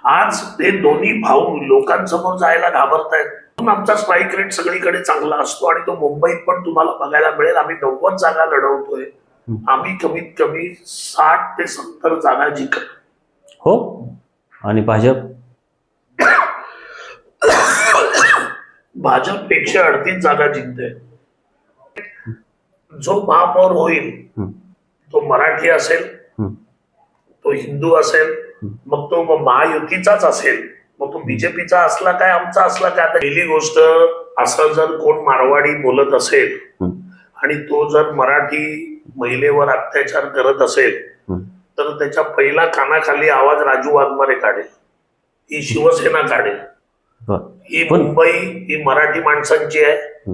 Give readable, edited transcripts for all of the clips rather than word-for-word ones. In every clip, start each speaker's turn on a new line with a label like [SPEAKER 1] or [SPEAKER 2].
[SPEAKER 1] आज ते दोन्ही भाऊ लोकांसमोर जायला घाबरतायत. म्हणून आमचा स्ट्राईक रेट सगळीकडे चांगला असतो आणि तो मुंबईत पण तुम्हाला बघायला मिळेल. आम्ही 90 जागा लढवतोय. आम्ही कमीत कमी 60 ते 70 जागा जिंकतो.
[SPEAKER 2] हो. आणि भाजप
[SPEAKER 1] भाजप 138 जागा जिंकते. जो महापौर होईल तो मराठी असेल, तो हिंदू असेल, मग तो महायुतीचाच असेल, मग तो बीजेपीचा असला काय आमचा असला काय. आता पहिली गोष्ट, असं जर कोण मारवाडी बोलत असेल आणि तो जर मराठी महिलेवर अत्याचार करत असेल तर त्याच्या पहिला कानाखाली आवाज राजू वाघमारे काढेल, ही शिवसेना काढेल. ही मुंबई ही मराठी माणसांची आहे,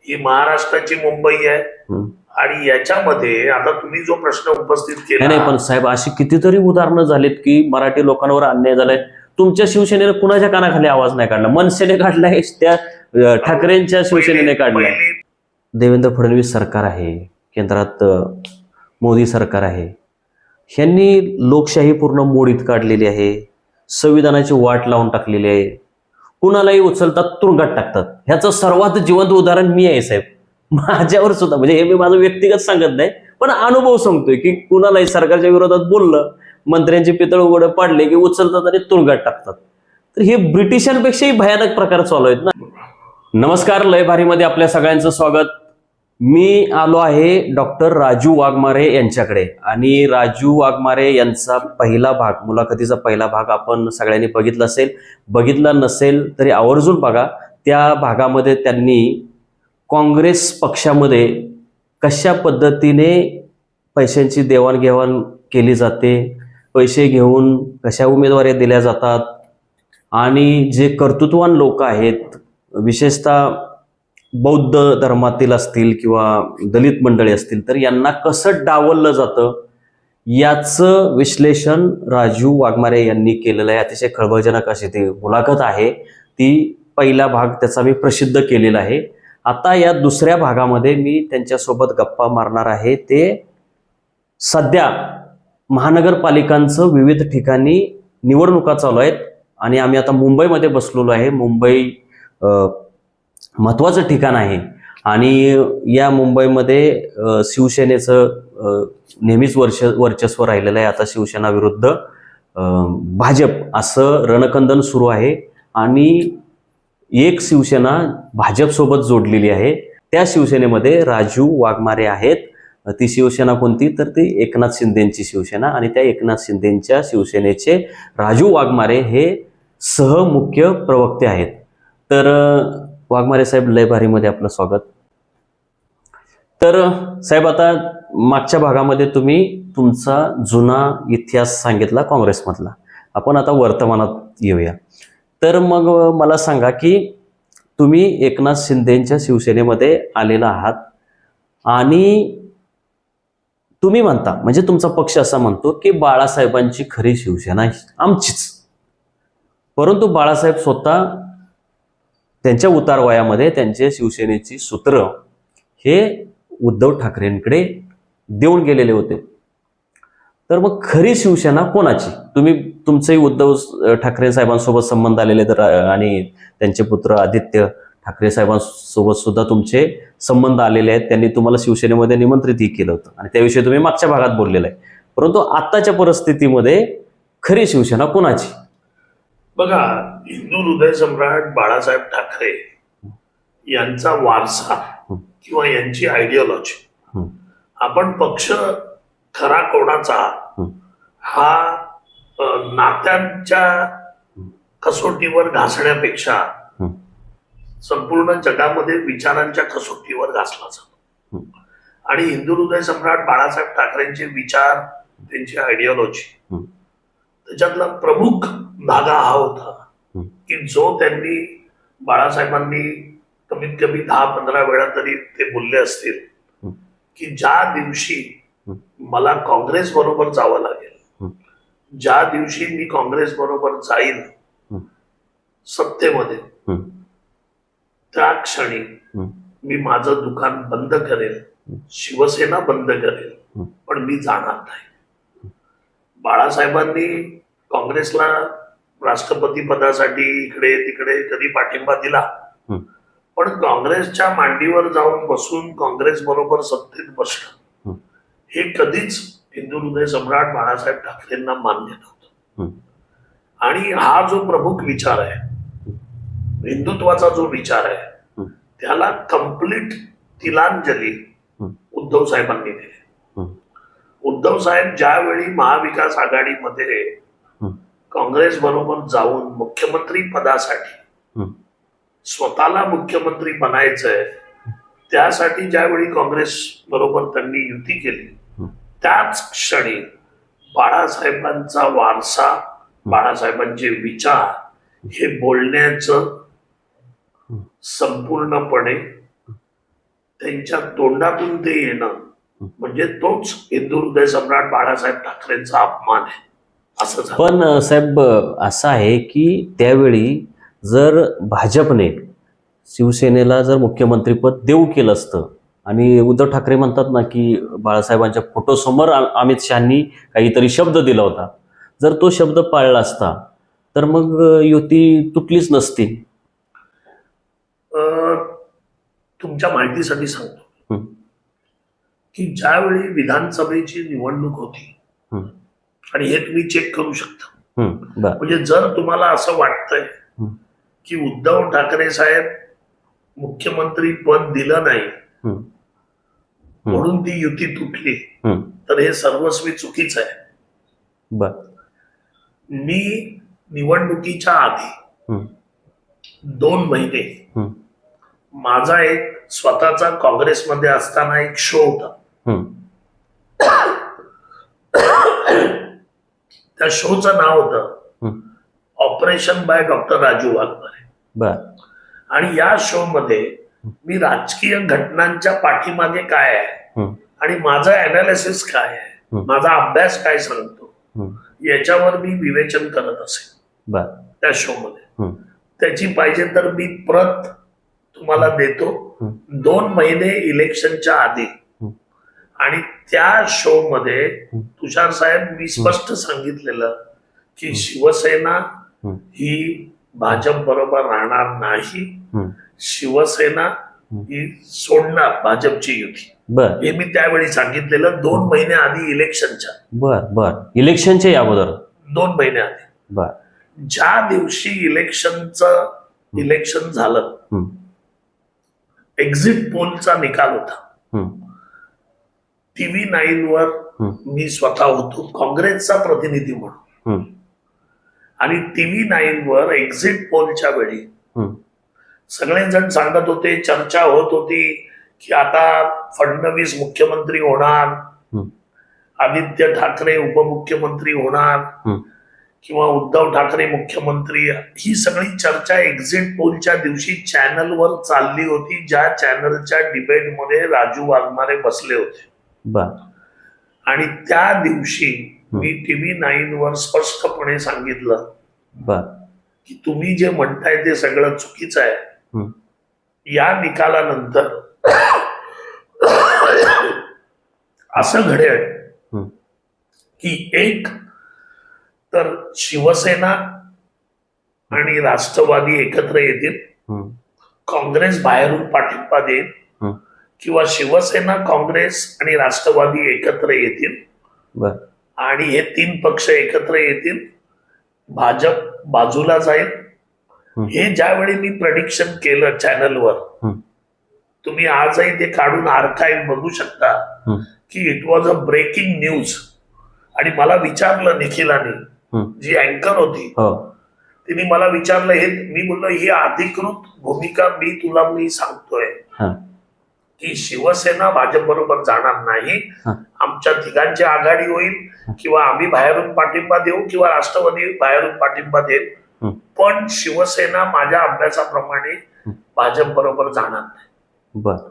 [SPEAKER 1] ही महाराष्ट्राची मुंबई आहे. आणि याच्यामध्ये आता तुम्ही जो प्रश्न उपस्थित केला,
[SPEAKER 2] नाही पण साहेब अशी कितीतरी उदाहरणं झालीत की मराठी लोकांवर अन्याय झालाय. तुमच्या शिवसेनेने कुणाच्या कानाखाली आवाज नाही काढला. मनसेने काढलाय, त्या ठाकरेंच्या शिवसेनेने काढलाय. देवेंद्र फडणवीस सरकार आहे, केंद्रात मोदी सरकार आहे, ह्यांनी लोकशाही पूर्ण मोडीत काढलेली आहे, संविधानाची वाट लावून टाकलेली आहे, कुणालाही उचलतात तुरुंगात टाकतात. ह्याचं सर्वात जिवंत उदाहरण मी आहे साहेब. माझ्यावर सुद्धा, म्हणजे हे मी माझं व्यक्तिगत सांगत नाही पण अनुभव सांगतोय की कुणालाही सरकारच्या विरोधात बोललं, मंत्र्यांचे पितळ उघड पाडले की उचलतात आणि तुरुंगात टाकतात. तर हे ब्रिटिशांपेक्षाही भयानक प्रकार चालू आहेत ना. नमस्कार, लय भारीमध्ये आपल्या सगळ्यांचं स्वागत. मी आलो आहे डॉक्टर राजू वाघमारे यांच्याकडे आणि राजू वाघमारे यांचा पहिला भाग, मुलाखतीचा पहिला भाग आपण सगळ्यांनी बघितला असेल. बघितला नसेल तरी आवर्जून बघा. त्या भागामध्ये त्यांनी काँग्रेस पक्षामध्ये कशा पद्धतीने पैशांची देवाणघेवाण केली जाते, पैसे घेऊन कशा उमेदवारी दिल्या जातात आणि जे कर्तृत्ववान लोक आहेत, विशेषतः बौद्ध धर्मातील असतील किंवा दलित मंडळी असतील, तर यांना कसं डावललं जातं याचं विश्लेषण राजू वाघमारे यांनी केलेलं आहे. अतिशय खळबळजनक अशी ती मुलाखत आहे. ती पहिला भाग त्याचा मी प्रसिद्ध केलेला आहे. आता या दुसऱ्या भागामध्ये मी त्यांच्यासोबत गप्पा मारणार आहे. ते सध्या महानगरपालिकांचं विविध ठिकाणी निवडणुका चालू आहेत आणि आम्ही आता मुंबईमध्ये बसलेलो आहे. मुंबई महत्त्वाचं ठिकाण आहे आणि या मुंबईमध्ये शिवसेनेचं नेहमीच वर्चस्व राहिलेलं आहे. आता शिवसेना विरुद्ध भाजप असं रणकंदन सुरू आहे आणि एक शिवसेना भाजपसोबत जोडलेली आहे. त्या शिवसेनेमध्ये राजू वाघमारे आहेत. ती शिवसेना कोणती, तर ती एकनाथ शिंदेंची शिवसेना आणि त्या एकनाथ शिंदेंच्या शिवसेनेचे राजू वाघमारे हे सहमुख्य प्रवक्ते आहेत. तर वाघमारे साहेब, लय भारीमध्ये आपलं स्वागत. तर साहेब, आता मागच्या भागामध्ये तुम्ही तुमचा जुना इतिहास सांगितला काँग्रेसमधला. आपण आता वर्तमानात येऊया. तर मग मला सांगा की तुम्ही एकनाथ शिंदेंच्या शिवसेनेमध्ये आलेला आहात आणि तुम्ही म्हणता, म्हणजे तुमचा पक्ष असा म्हणतो की बाळासाहेबांची खरी शिवसेना आमचीच. परंतु बाळासाहेब स्वतः त्यांच्या उतार वयामध्ये त्यांच्या शिवसेनेची सूत्र हे उद्धव ठाकरेंकडे देऊन गेलेले होते. तर मग खरी शिवसेना कोणाची? तुम्ही तुमचेही उद्धव ठाकरे साहेबांसोबत संबंध आलेले तर आणि त्यांचे पुत्र आदित्य ठाकरे साहेबांसोबत सुद्धा तुमचे संबंध आलेले आहेत. त्यांनी तुम्हाला शिवसेनेमध्ये निमंत्रितही केलं होतं आणि त्याविषयी तुम्ही मागच्या भागात बोललेलं आहे. परंतु आत्ताच्या परिस्थितीमध्ये खरी शिवसेना कोणाची?
[SPEAKER 1] बघा, हिंदू हृदय सम्राट बाळासाहेब ठाकरे यांचा वारसा किंवा यांची आयडिओलॉजी, आपण पक्ष खरा कोणाचा हा नात्यांच्या कसोटीवर घासण्यापेक्षा संपूर्ण जगामध्ये विचारांच्या कसोटीवर घासला जातो. आणि हिंदू हृदय सम्राट बाळासाहेब ठाकरेंचे विचार, त्यांची आयडिओलॉजी, त्याच्यातला प्रमुख धागा हा होता की जो त्यांनी, बाळासाहेबांनी कमीत कमी 10-15 वेळा तरी ते बोलले असतील की ज्या दिवशी मला काँग्रेस बरोबर जावं लागेल, ज्या दिवशी मी काँग्रेस बरोबर जाईल सत्तेमध्ये, त्या क्षणी मी माझं दुकान बंद करेल, शिवसेना बंद करेल, पण मी जाणार नाही. बाळासाहेबांनी काँग्रेसला राष्ट्रपती पदासाठी इकडे तिकडे कधी पाठिंबा दिला,
[SPEAKER 2] हं.
[SPEAKER 1] पण काँग्रेसच्या मांडीवर जाऊन बसून काँग्रेस बरोबर सत्तेत बसणं
[SPEAKER 2] हं.
[SPEAKER 1] हे कधीच हिंदू हृदय सम्राट बाळासाहेब ठाकरेंना मान्य नव्हतं.
[SPEAKER 2] हं.
[SPEAKER 1] आणि हा जो प्रमुख विचार आहे, हिंदुत्वाचा जो विचार आहे,
[SPEAKER 2] हं.
[SPEAKER 1] त्याला कम्प्लीट तिलांजली
[SPEAKER 2] हं.
[SPEAKER 1] उद्धव साहेबांनी दिली.
[SPEAKER 2] हं.
[SPEAKER 1] उद्धव साहेब ज्यावेळी महाविकास आघाडीमध्ये
[SPEAKER 2] हं.
[SPEAKER 1] काँग्रेस बरोबर जाऊन मुख्यमंत्री पदासाठी
[SPEAKER 2] हं.
[SPEAKER 1] स्वतःला मुख्यमंत्री बनायचंय, त्यासाठी ज्यावेळी काँग्रेस बरोबर त्यांनी युती केली,
[SPEAKER 2] हं.
[SPEAKER 1] त्याच क्षणी बाळासाहेबांचा वारसा, बाळासाहेबांचे विचार हे बोलण्याचं संपूर्णपणे त्यांच्या तोंडातून ते येणं म्हणजे तोच हिंदू हृदय सम्राट बाळासाहेब ठाकरेंचा अपमान आहे असं झालं.
[SPEAKER 2] पण साहेब असं आहे की त्यावेळी जर भाजपने शिवसेनेला जर मुख्यमंत्रीपद देऊ केलं असतं आणि उद्धव ठाकरे म्हणतात ना की बाळासाहेबांच्या फोटोसमोर अमित शहानी काहीतरी शब्द दिला होता, जर तो शब्द पाळला असता तर मग युती तुटलीच नसती.
[SPEAKER 1] तुमच्या माहितीसाठी सांगतो
[SPEAKER 2] हं.
[SPEAKER 1] की ज्यावेळी विधानसभेची निवडणूक होती,
[SPEAKER 2] हं.
[SPEAKER 1] आणि हे तुम्ही चेक करू शकता,
[SPEAKER 2] बरं.
[SPEAKER 1] म्हणजे जर तुम्हाला असं वाटतंय
[SPEAKER 2] हं.
[SPEAKER 1] की उद्धव ठाकरे साहेब मुख्यमंत्री पद दिलं नाही
[SPEAKER 2] हं.
[SPEAKER 1] म्हणून ती युती तुटली,
[SPEAKER 2] हं.
[SPEAKER 1] तर हे सर्वस्वी चुकीचं आहे.
[SPEAKER 2] बरं.
[SPEAKER 1] मी निवडणुकीच्या आधी
[SPEAKER 2] हं.
[SPEAKER 1] 2 महिने
[SPEAKER 2] हं.
[SPEAKER 1] माझा एक स्वतःचा काँग्रेसमध्ये असताना एक शो होता.
[SPEAKER 2] हं.
[SPEAKER 1] त्या शोचं नाव होतं
[SPEAKER 2] हं.
[SPEAKER 1] Operation by doctor Raju Waghmare.
[SPEAKER 2] बरं.
[SPEAKER 1] आणि या शो मध्ये मी राजकीय घटनांच्या पाठीमागे काय आहे
[SPEAKER 2] हं.
[SPEAKER 1] आणि माझं अनालिसिस काय आहे,
[SPEAKER 2] हं.
[SPEAKER 1] माझा अभ्यास काय सांगतो,
[SPEAKER 2] हं.
[SPEAKER 1] याच्यावर मी विवेचन करत असेल
[SPEAKER 2] बरं.
[SPEAKER 1] त्या शो मध्ये.
[SPEAKER 2] हं.
[SPEAKER 1] त्याची पाहिजे तर मी प्रत तुम्हाला देतो.
[SPEAKER 2] हं.
[SPEAKER 1] 2 महिने इलेक्शनच्या आधी
[SPEAKER 2] हं.
[SPEAKER 1] आणि त्या शो मध्ये
[SPEAKER 2] हं.
[SPEAKER 1] तुषार साहेब मी स्पष्ट सांगितलेलं की शिवसेना
[SPEAKER 2] हं.
[SPEAKER 1] ही भाजप बरोबर राहणार नाही,
[SPEAKER 2] हं.
[SPEAKER 1] शिवसेना ही सोडणार भाजपची युती,
[SPEAKER 2] बरं.
[SPEAKER 1] हे मी त्यावेळी सांगितलेलं 2 महिने आधी इलेक्शनच्या.
[SPEAKER 2] बरं. इलेक्शनच्या अगोदर
[SPEAKER 1] 2 महिने आधी.
[SPEAKER 2] बरं.
[SPEAKER 1] ज्या दिवशी इलेक्शन झालं,
[SPEAKER 2] हं.
[SPEAKER 1] एक्झिट पोलचा निकाल होता.
[SPEAKER 2] हं.
[SPEAKER 1] TV 9 वर
[SPEAKER 2] हं.
[SPEAKER 1] मी स्वतः होतो काँग्रेसचा प्रतिनिधी म्हणून.
[SPEAKER 2] हं.
[SPEAKER 1] आणि TV 9 वर एक्झिट पोलच्या वेळी
[SPEAKER 2] हं.
[SPEAKER 1] सगळेजण सांगत होते, चर्चा होत होती की आता फडणवीस मुख्यमंत्री होणार,
[SPEAKER 2] हं.
[SPEAKER 1] आदित्य ठाकरे उपमुख्यमंत्री होणार
[SPEAKER 2] हं.
[SPEAKER 1] किंवा उद्धव ठाकरे मुख्यमंत्री. ही सगळी चर्चा एक्झिट पोलच्या दिवशी चॅनलवर चालली होती, ज्या चॅनलच्या डिबेटमध्ये राजू वाघमारे बसले होते.
[SPEAKER 2] बरं.
[SPEAKER 1] आणि त्या दिवशी मी TV 9 वर स्पष्टपणे सांगितलं
[SPEAKER 2] बरं.
[SPEAKER 1] की तुम्ही जे म्हणताय ते सगळं चुकीचं आहे.
[SPEAKER 2] हं.
[SPEAKER 1] या निकालानंतर असं घडेल
[SPEAKER 2] हं.
[SPEAKER 1] की एक तर शिवसेना आणि राष्ट्रवादी एकत्र येतील,
[SPEAKER 2] हं.
[SPEAKER 1] काँग्रेस बाहेरून पाठिंबा देईल,
[SPEAKER 2] हं.
[SPEAKER 1] किंवा शिवसेना काँग्रेस आणि राष्ट्रवादी एकत्र येतील
[SPEAKER 2] बरं.
[SPEAKER 1] आणि हे 3 पक्ष एकत्र येतील, भाजप बाजूला जाईल.
[SPEAKER 2] हं.
[SPEAKER 1] हे ज्यावेळी मी प्रेडिक्शन केलं चॅनलवर,
[SPEAKER 2] हं.
[SPEAKER 1] तुम्ही आजही ते काढून आर्काइव्ह बघू शकता
[SPEAKER 2] हं.
[SPEAKER 1] की it was a breaking news. आणि मला विचारलं निखिलाने,
[SPEAKER 2] हं.
[SPEAKER 1] जी अँकर होती,
[SPEAKER 2] हो.
[SPEAKER 1] तिने मला विचारलं, हे मी बोललो ही अधिकृत भूमिका मी सांगतोय
[SPEAKER 2] हां.
[SPEAKER 1] की शिवसेना भाजप बरोबर जाणार नाही,
[SPEAKER 2] हां.
[SPEAKER 1] आमच्या तिघांची आघाडी होईल, किंवा आम्ही बाहेरून पाठिंबा देऊ किंवा राष्ट्रवादी बाहेरून पाठिंबा देईल,
[SPEAKER 2] हं.
[SPEAKER 1] पण शिवसेना माझ्या अभ्यासाप्रमाणे भाजप बरोबर जाणार नाही.
[SPEAKER 2] बरं.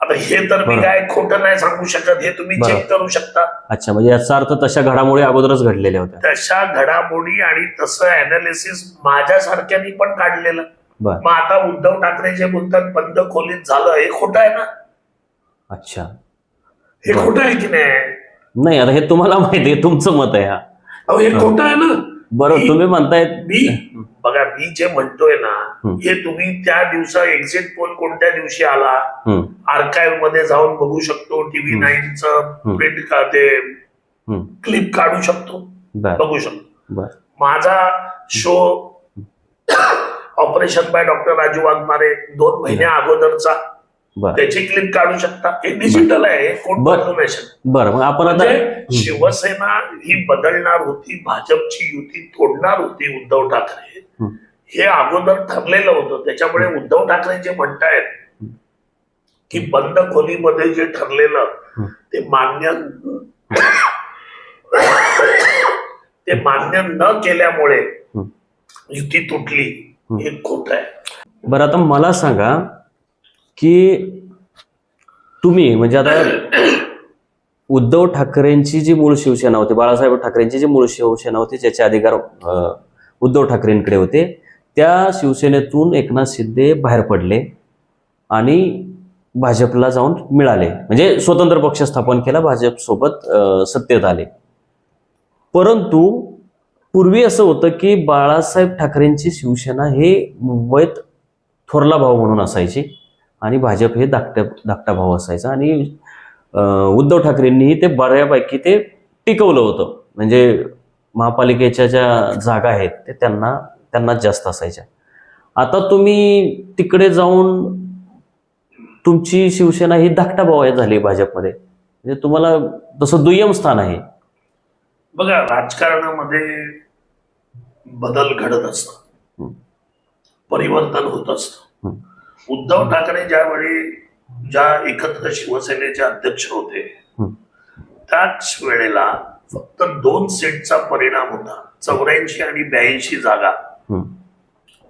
[SPEAKER 1] आता हे तर मी
[SPEAKER 2] बरं.
[SPEAKER 1] काय खोटं नाही सांगू शकत, हे तुम्ही
[SPEAKER 2] बरं.
[SPEAKER 1] चेक करू शकता.
[SPEAKER 2] अच्छा, म्हणजे याचा अर्थ तशा घडामोडी अगोदरच घडलेल्या होत्या.
[SPEAKER 1] तशा घडामोडी आणि तसं अनालिसिस माझ्यासारख्यानी पण काढलेलं.
[SPEAKER 2] बरं.
[SPEAKER 1] मग आता उद्धव ठाकरे जे बोलतात बंद खोलीत झालं, हे खोटं आहे ना?
[SPEAKER 2] अच्छा.
[SPEAKER 1] हे
[SPEAKER 2] बरं.
[SPEAKER 1] खोटं आहे की नाही?
[SPEAKER 2] नाही, आता हे तुम्हाला माहिती आहे, तुमचं मत आहे. हा.
[SPEAKER 1] अहो हे खोटं आहे ना?
[SPEAKER 2] बरोबर तुम्ही म्हणतायत.
[SPEAKER 1] बघा मी जे म्हणतोय ना हे तुम्ही त्या दिवसा एक्झिट पोल कोणत्या दिवशी आला आर्काइव्ह मध्ये जाऊन बघू शकतो. TV 9चं प्रिंट का ते क्लिप काढू शकतो, बघू शकतो. माझा show operation by doctor Raju Waghmare 2 महिन्या अगोदरचा, त्याची क्लिप काढू शकता. हे डिजिटल आहे,
[SPEAKER 2] बरं. मग आपण आता
[SPEAKER 1] शिवसेना ही बदलणार होती, भाजपची युती तोडणार होती उद्धव ठाकरे, हे अगोदर ठरलेलं होतं. त्याच्यामुळे उद्धव ठाकरे जे म्हणतायत की बंद खोलीमध्ये जे ठरलेलं ते मान्य न केल्यामुळे युती तुटली, हे खोट आहे.
[SPEAKER 2] बरं आता मला सांगा की तुम्ही म्हणजे आता उद्धव ठाकरेंची जी मूळ शिवसेना होती, बाळासाहेब ठाकरेंची जी मूळ शिवसेना होती ज्याचे अधिकार उद्धव ठाकरेंकडे होते, त्या शिवसेनेतून एकनाथ शिंदे बाहेर पडले आणि भाजपला जाऊन मिळाले, म्हणजे स्वतंत्र पक्ष स्थापन केला, भाजप सोबत सत्तेत आले. परंतु पूर्वी असं होतं की बाळासाहेब ठाकरेंची शिवसेना हे मुंबईत थोरला भाऊ म्हणून असायची आणि भाजप हे धाकटा भाऊ असायचा. आणि उद्धव ठाकरेंनीही ते बऱ्यापैकी ते टिकवलं होतं, म्हणजे महापालिकेच्या ज्या जागा आहेत ते त्यांनाच जास्त असायच्या. आता तुम्ही तिकडे जाऊन तुमची शिवसेना ही धाकटा भाऊ झाली भाजपमध्ये, म्हणजे तुम्हाला तसं दुय्यम स्थान आहे.
[SPEAKER 1] बघा राजकारणामध्ये बदल घडत असतात, परिवर्तन होत असतं. उद्धव ठाकरे ज्या एकत्र शिवसेनेचे अध्यक्ष होते त्याच वेळेला फक्त 2 सीटचा परिणाम होता, 84 आणि 82 जागा,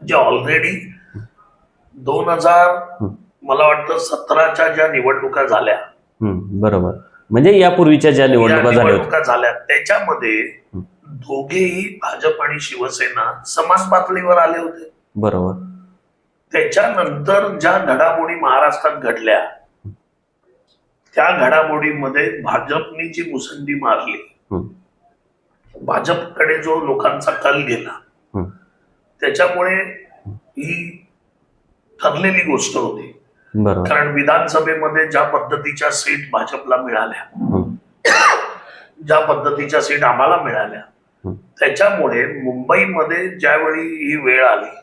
[SPEAKER 1] जे ऑलरेडी 2000 मला वाटतं 17च्या ज्या निवडणुका झाल्या,
[SPEAKER 2] बरोबर, म्हणजे यापूर्वीच्या ज्या निवडणुका झाल्या
[SPEAKER 1] त्याच्यामध्ये दोघेही भाजप आणि शिवसेना समान पातळीवर आले होते.
[SPEAKER 2] बरोबर.
[SPEAKER 1] त्याच्यानंतर ज्या घडामोडी महाराष्ट्रात घडल्या त्या घडामोडीमध्ये भाजपनी जी मुसंडी मारली, भाजपकडे जो लोकांचा कल गेला, त्याच्यामुळे ही ठरलेली गोष्ट होती. कारण विधानसभेमध्ये ज्या पद्धतीच्या सीट भाजपला मिळाल्या, ज्या पद्धतीच्या सीट आम्हाला मिळाल्या, त्याच्यामुळे मुंबईमध्ये ज्यावेळी ही वेळ आली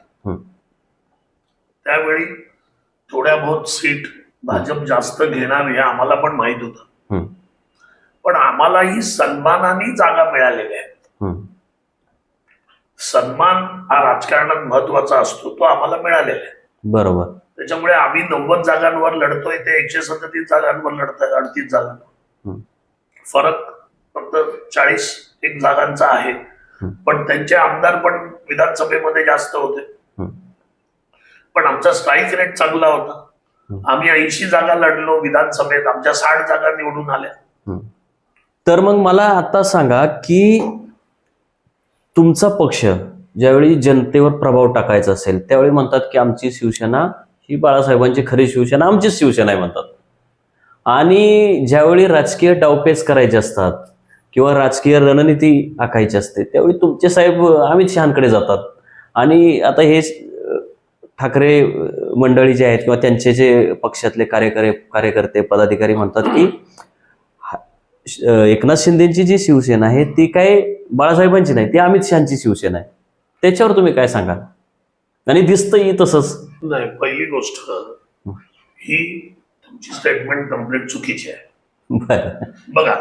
[SPEAKER 1] त्यावेळी थोड्या बहुत सीट भाजप जास्त घेणार हे आम्हाला पण माहित होतं. पण आम्हालाही सन्मानाने जागा मिळालेल्या आहेत. सन्मान हा राजकारणात महत्वाचा असतो, तो आम्हाला मिळालेला आहे.
[SPEAKER 2] बरोबर.
[SPEAKER 1] त्याच्यामुळे आम्ही 90 जागांवर लढतोय, ते 137 जागांवर लढतोय, 38 जागांवर. फरक फक्त 40 जागांचा आहे, पण त्यांचे आमदार पण विधानसभेमध्ये जास्त होते. पण आमचा स्ट्राईक रेट चांगला होता. आम्ही 80 जागा लढलो विधानसभेत, आमच्या 60 जागा निवडून आल्या.
[SPEAKER 2] तर मग मला आता सांगा की तुमचा पक्ष ज्यावेळी जनतेवर प्रभाव टाकायचा असेल त्यावेळी म्हणतात की आमची शिवसेना ही बाळासाहेबांची खरी शिवसेना आमचीच शिवसेना आहे म्हणतात, आणि ज्यावेळी राजकीय डावपेच करायचे असतात किंवा राजकीय रणनीती आखायची असते त्यावेळी तुमचे साहेब अमित शहांकडे जातात. आणि आता हे ठाकरे मंडळी जे आहेत किंवा त्यांचे जे पक्षातले कार्यकर्ते पदाधिकारी म्हणतात की एकनाथ शिंदेची जी शिवसेना आहे ती काय बाळासाहेबांची नाही, ती अमित शहांची शिवसेना आहे. त्याच्यावर तुम्ही काय सांगाल? आणि दिसतंही तसंच.
[SPEAKER 1] नाही, पहिली गोष्ट ही तुमची स्टेटमेंट कम्प्लीट चुकीची आहे. बघा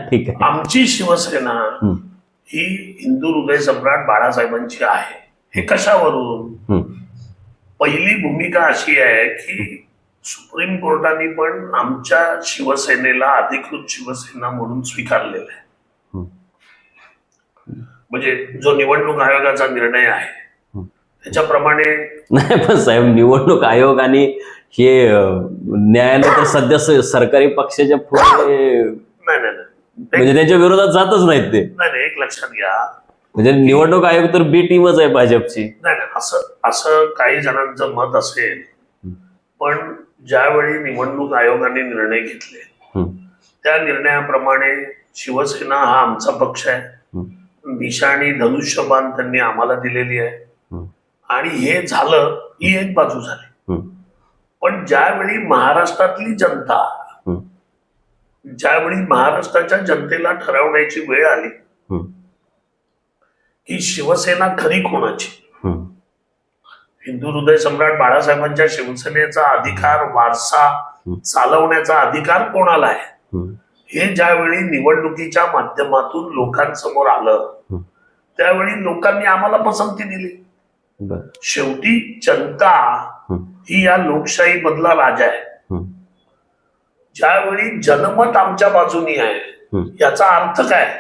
[SPEAKER 2] ठीक आहे,
[SPEAKER 1] आमची शिवसेना ही हिंदू हृदय सम्राट बाळासाहेबांची आहे. हे कशावरून? पहिली भूमिका अशी आहे की सुप्रीम कोर्टाने पण आमच्या शिवसेनेला अधिकृत शिवसेना म्हणून स्वीकारलेला आहे. म्हणजे जो निवडणूक आयोगाचा निर्णय आहे त्याच्याप्रमाणे.
[SPEAKER 2] नाही पण साहेब, निवडणूक आयोग आणि हे न्यायालय तर सध्या सरकारी पक्षाच्या पुढे
[SPEAKER 1] नाही
[SPEAKER 2] म्हणजे त्यांच्या विरोधात जातच नाहीत ते.
[SPEAKER 1] नाही, एक लक्षात घ्या,
[SPEAKER 2] म्हणजे निवडणूक आयोग तर बी टीमच आहे भाजपची.
[SPEAKER 1] नाही, असं काही जणांचं मत असेल, पण ज्यावेळी निवडणूक आयोगाने निर्णय घेतले त्या निर्णयाप्रमाणे शिवसेना हा आमचा पक्ष आहे, निशाणी धनुष्यबाण त्यांनी आम्हाला दिलेली आहे. आणि हे झालं, ही एक बाजू झाली. पण ज्यावेळी महाराष्ट्रातली जनता, ज्यावेळी महाराष्ट्राच्या जनतेला ठरवण्याची वेळ आली की शिवसेना खरी कोणाची, हिंदू हृदय सम्राट बाळासाहेबांच्या शिवसेनेचा अधिकार, वारसा चालवण्याचा अधिकार कोणाला आहे, हे ज्यावेळी निवडणुकीच्या माध्यमातून लोकांसमोर आलं, त्यावेळी लोकांनी आम्हाला पसंती दिली. शेवटी जनता ही या लोकशाही मधला राजा आहे. ज्यावेळी जनमत आमच्या बाजूनी आहे, याचा अर्थ काय?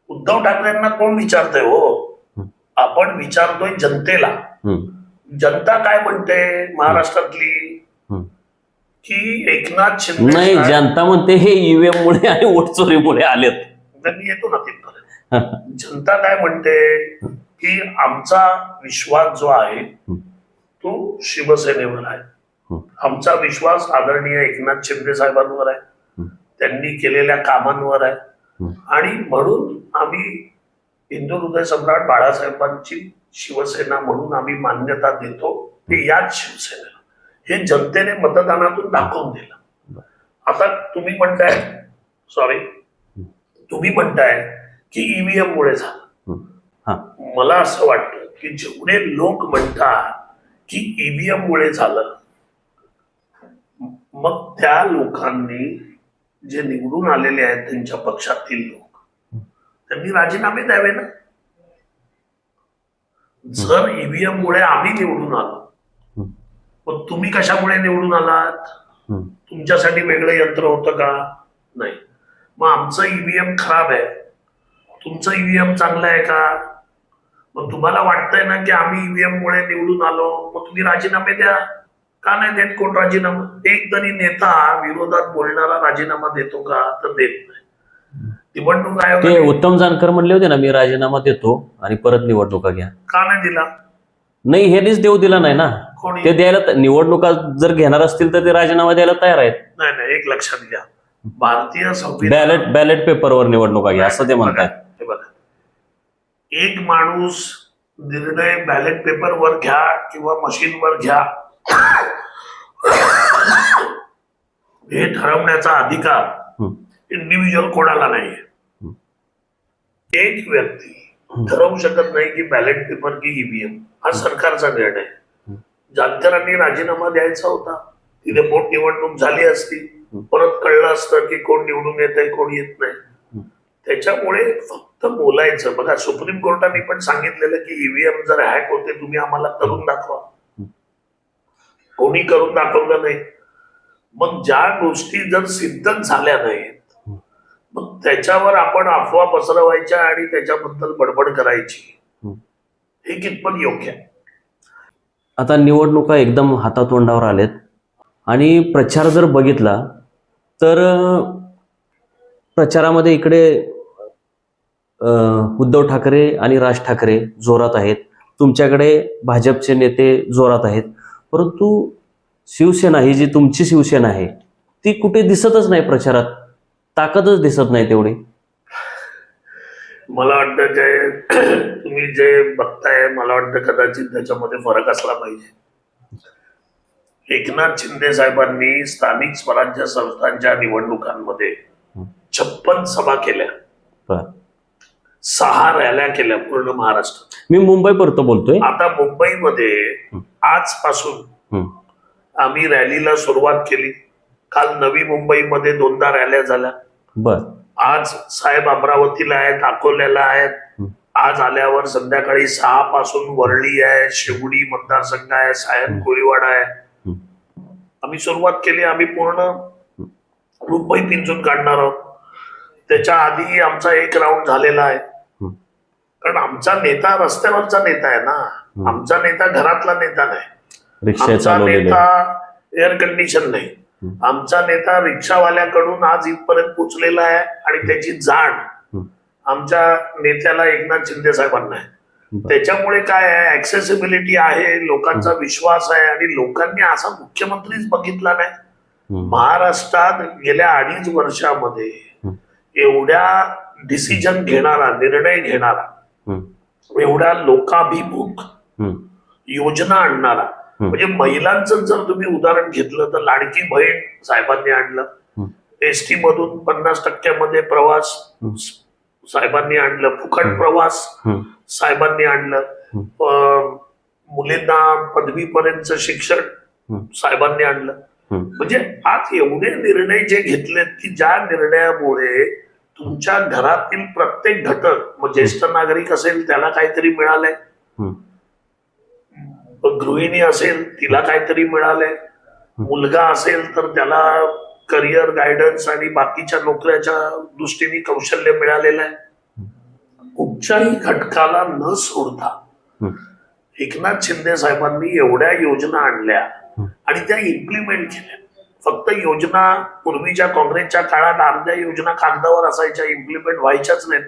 [SPEAKER 1] उद्धव ठाकरेंना कोण विचारतंय? हो, आपण विचारतोय जनतेला. जनता काय म्हणते महाराष्ट्रातली? की एकनाथ शिंदे
[SPEAKER 2] नाही, जनता म्हणते हे ईव्हीएम मुळे आणि वोट चोरीमुळे आलेत.
[SPEAKER 1] मी येतो ना तिथपर्यंत. जनता काय म्हणते की आमचा विश्वास जो आहे तो शिवसेनेवर आहे. आमचा विश्वास आदरणीय एकनाथ शिंदे साहेबांवर आहे, त्यांनी केलेल्या कामांवर आहे. आणि म्हणून आम्ही हिंदू हृदय सम्राट बाळासाहेबांची शिवसेना म्हणून आम्ही मान्यता देतो, ते याच शिवसेनेला. हे जनतेने मतदानातून दाखवून दिलं. आता तुम्ही म्हणताय की ईव्हीएम मुळे झालं. मला असं वाटतं की जेवढे लोक म्हणतात की ईव्हीएम मुळे झालं, मग त्या लोकांनी, जे निवडून आलेले आहेत त्यांच्या पक्षातील लोक, त्यांनी राजीनामे द्यावे ना. जर ईव्हीएम मुळे आम्ही निवडून आलो, मग तुम्ही कशामुळे निवडून आलात? तुमच्यासाठी वेगळं यंत्र होतं का? नाही. मग आमचं ईव्हीएम खराब आहे, तुमचं ईव्हीएम चांगलं आहे का? मग तुम्हाला वाटतंय ना की आम्ही ईव्हीएम मुळे निवडून आलो, मग तुम्ही राजीनामे द्या. का नाही देत कोण राजीनामा? एक तरी नेता विरोधात बोलणारा राजीनामा देतो का? तर देत नाही. निवडणूक आयोग,
[SPEAKER 2] ते उत्तम जानकर म्हणले होते ना, मी राजीनामा देतो आणि परत निवडणुका घ्या.
[SPEAKER 1] का नाही दिला?
[SPEAKER 2] नाही, हेच देऊ दिला नाही ना. ते द्यायला, निवडणुका जर घेणार असतील तर ते राजीनामा द्यायला तयार आहेत.
[SPEAKER 1] नाही, एक लक्षात घ्या, भारतीय संविधान
[SPEAKER 2] बॅलेट पेपरवर निवडणुका घ्या असं ते म्हणतात.
[SPEAKER 1] एक माणूस निर्णय बॅलेट पेपरवर घ्या किंवा मशीनवर घ्या, हे ठरवण्याचा अधिकार इंडिव्हिज्युअल कोणाला नाहीये. एक व्यक्ती ठरवू शकत नाही की बॅलेट पेपर की ईव्हीएम. हा सरकारचा निर्णय. जानकरांनी राजीनामा द्यायचा होता, तिथे पोटनिवडणूक झाली असती, परत कळलं असतं की कोण निवडून येत आहे कोण येत नाही. त्याच्यामुळे फक्त बोलायचं. बघा, सुप्रीम कोर्टाने पण सांगितलेलं की ईव्हीएम जर हॅक होते तुम्ही आम्हाला करून दाखवा. कोणी करून दाखवलं नाही. मग ज्या गोष्टी जर सिद्धच झाल्या नाहीत, मग त्याच्यावर आपण अफवा पसरवायच्या आणि त्याच्याबद्दल बडबड करायची, हे कितपत योग्य आहे?
[SPEAKER 2] आता निवडणुका एकदम हातातोंडावर आलेत आणि प्रचार जर बघितला तर प्रचारामध्ये इकडे उद्धव ठाकरे आणि राज ठाकरे जोरात आहेत, तुमच्याकडे भाजपचे नेते जोरात आहेत, परंतु शिवसेना ही जी तुमची शिवसेना आहे ती कुठे दिसतच नाही प्रचारात, ताकदच दिसत नाही तेवढी.
[SPEAKER 1] मला वाटतं तुम्ही जे बघताय, मला वाटतं कदाचित त्याच्यामध्ये फरक असला पाहिजे. एकनाथ शिंदे साहेबांनी स्थानिक स्वराज्य संस्थांच्या निवडणुकांमध्ये 56 सभा केल्या, 6 रॅल्या केल्या पूर्ण महाराष्ट्रात.
[SPEAKER 2] मी मुंबई परत बोलतोय.
[SPEAKER 1] आता मुंबईमध्ये आजपासून आम्ही रॅलीला सुरुवात केली. काल नवी मुंबईमध्ये 2दा रॅल्या झाल्या. आज साहेब अमरावतीला आहेत, अकोल्याला आहेत. आज आल्यावर संध्याकाळी 6 पासून वरळी आहे, शिवडी मतदारसंघ आहे, सायन कोळीवाडा आहे. आम्ही सुरुवात केली. आम्ही पूर्ण मुंबई पिंजून काढणार आहोत. त्याच्या आधी आमचा एक राऊंड झालेला आहे. कारण आमचा नेता रस्त्यावरचा नेता आहे ना, आमचा नेता घरातला नेता नाही. आमचा नेता एअर कंडिशन नाही. आमचा नेता रिक्षावाल्याकडून आज इथपर्यंत पोहोचलेला आहे आणि त्याची जाण आमच्या नेत्याला एकनाथ शिंदे साहेबांना आहे. त्याच्यामुळे काय आहे, ऍक्सेसिबिलिटी आहे, लोकांचा विश्वास आहे. आणि लोकांनी असा मुख्यमंत्रीच बघितला नाही महाराष्ट्रात गेल्या 2.5 वर्षामध्ये. एवढ्या डिसिजन घेणारा, निर्णय घेणारा,
[SPEAKER 2] हम्म,
[SPEAKER 1] एवढ्या लोकाभिमुख
[SPEAKER 2] हम्म,
[SPEAKER 1] योजना आणणारा, म्हणजे महिलांचं जर तुम्ही उदाहरण घेतलं तर लाडकी बहीण साहेबांनी आणलं,
[SPEAKER 2] हम्म,
[SPEAKER 1] एसटी मधून 50% प्रवास साहेबांनी आणलं, फुकट प्रवास
[SPEAKER 2] हम्म,
[SPEAKER 1] साहेबांनी आणलं, मुलींना पदवीपर्यंत शिक्षण साहेबांनी आणलं. म्हणजे आज एवढे निर्णय जे घेतलेत की ज्या निर्णयामुळे तुमच्या घरातील प्रत्येक घटक, मग ज्येष्ठ नागरिक असेल त्याला काहीतरी मिळालंय, गृहिणी असेल तिला काहीतरी मिळालंय, मुलगा असेल तर त्याला करिअर गायडन्स आणि बाकीच्या नोकऱ्याच्या दृष्टीने कौशल्य मिळालेलं आहे. कुठच्याही घटकाला न सोडता एकनाथ शिंदे साहेबांनी एवढ्या योजना आणल्या आणि त्या इम्प्लिमेंट केल्या. फक्त योजना पूर्वीच्या काँग्रेसच्या काळात अर्ध्या योजना कागदावर असायच्या, इम्प्लिमेंट व्हायच्याच नाहीत.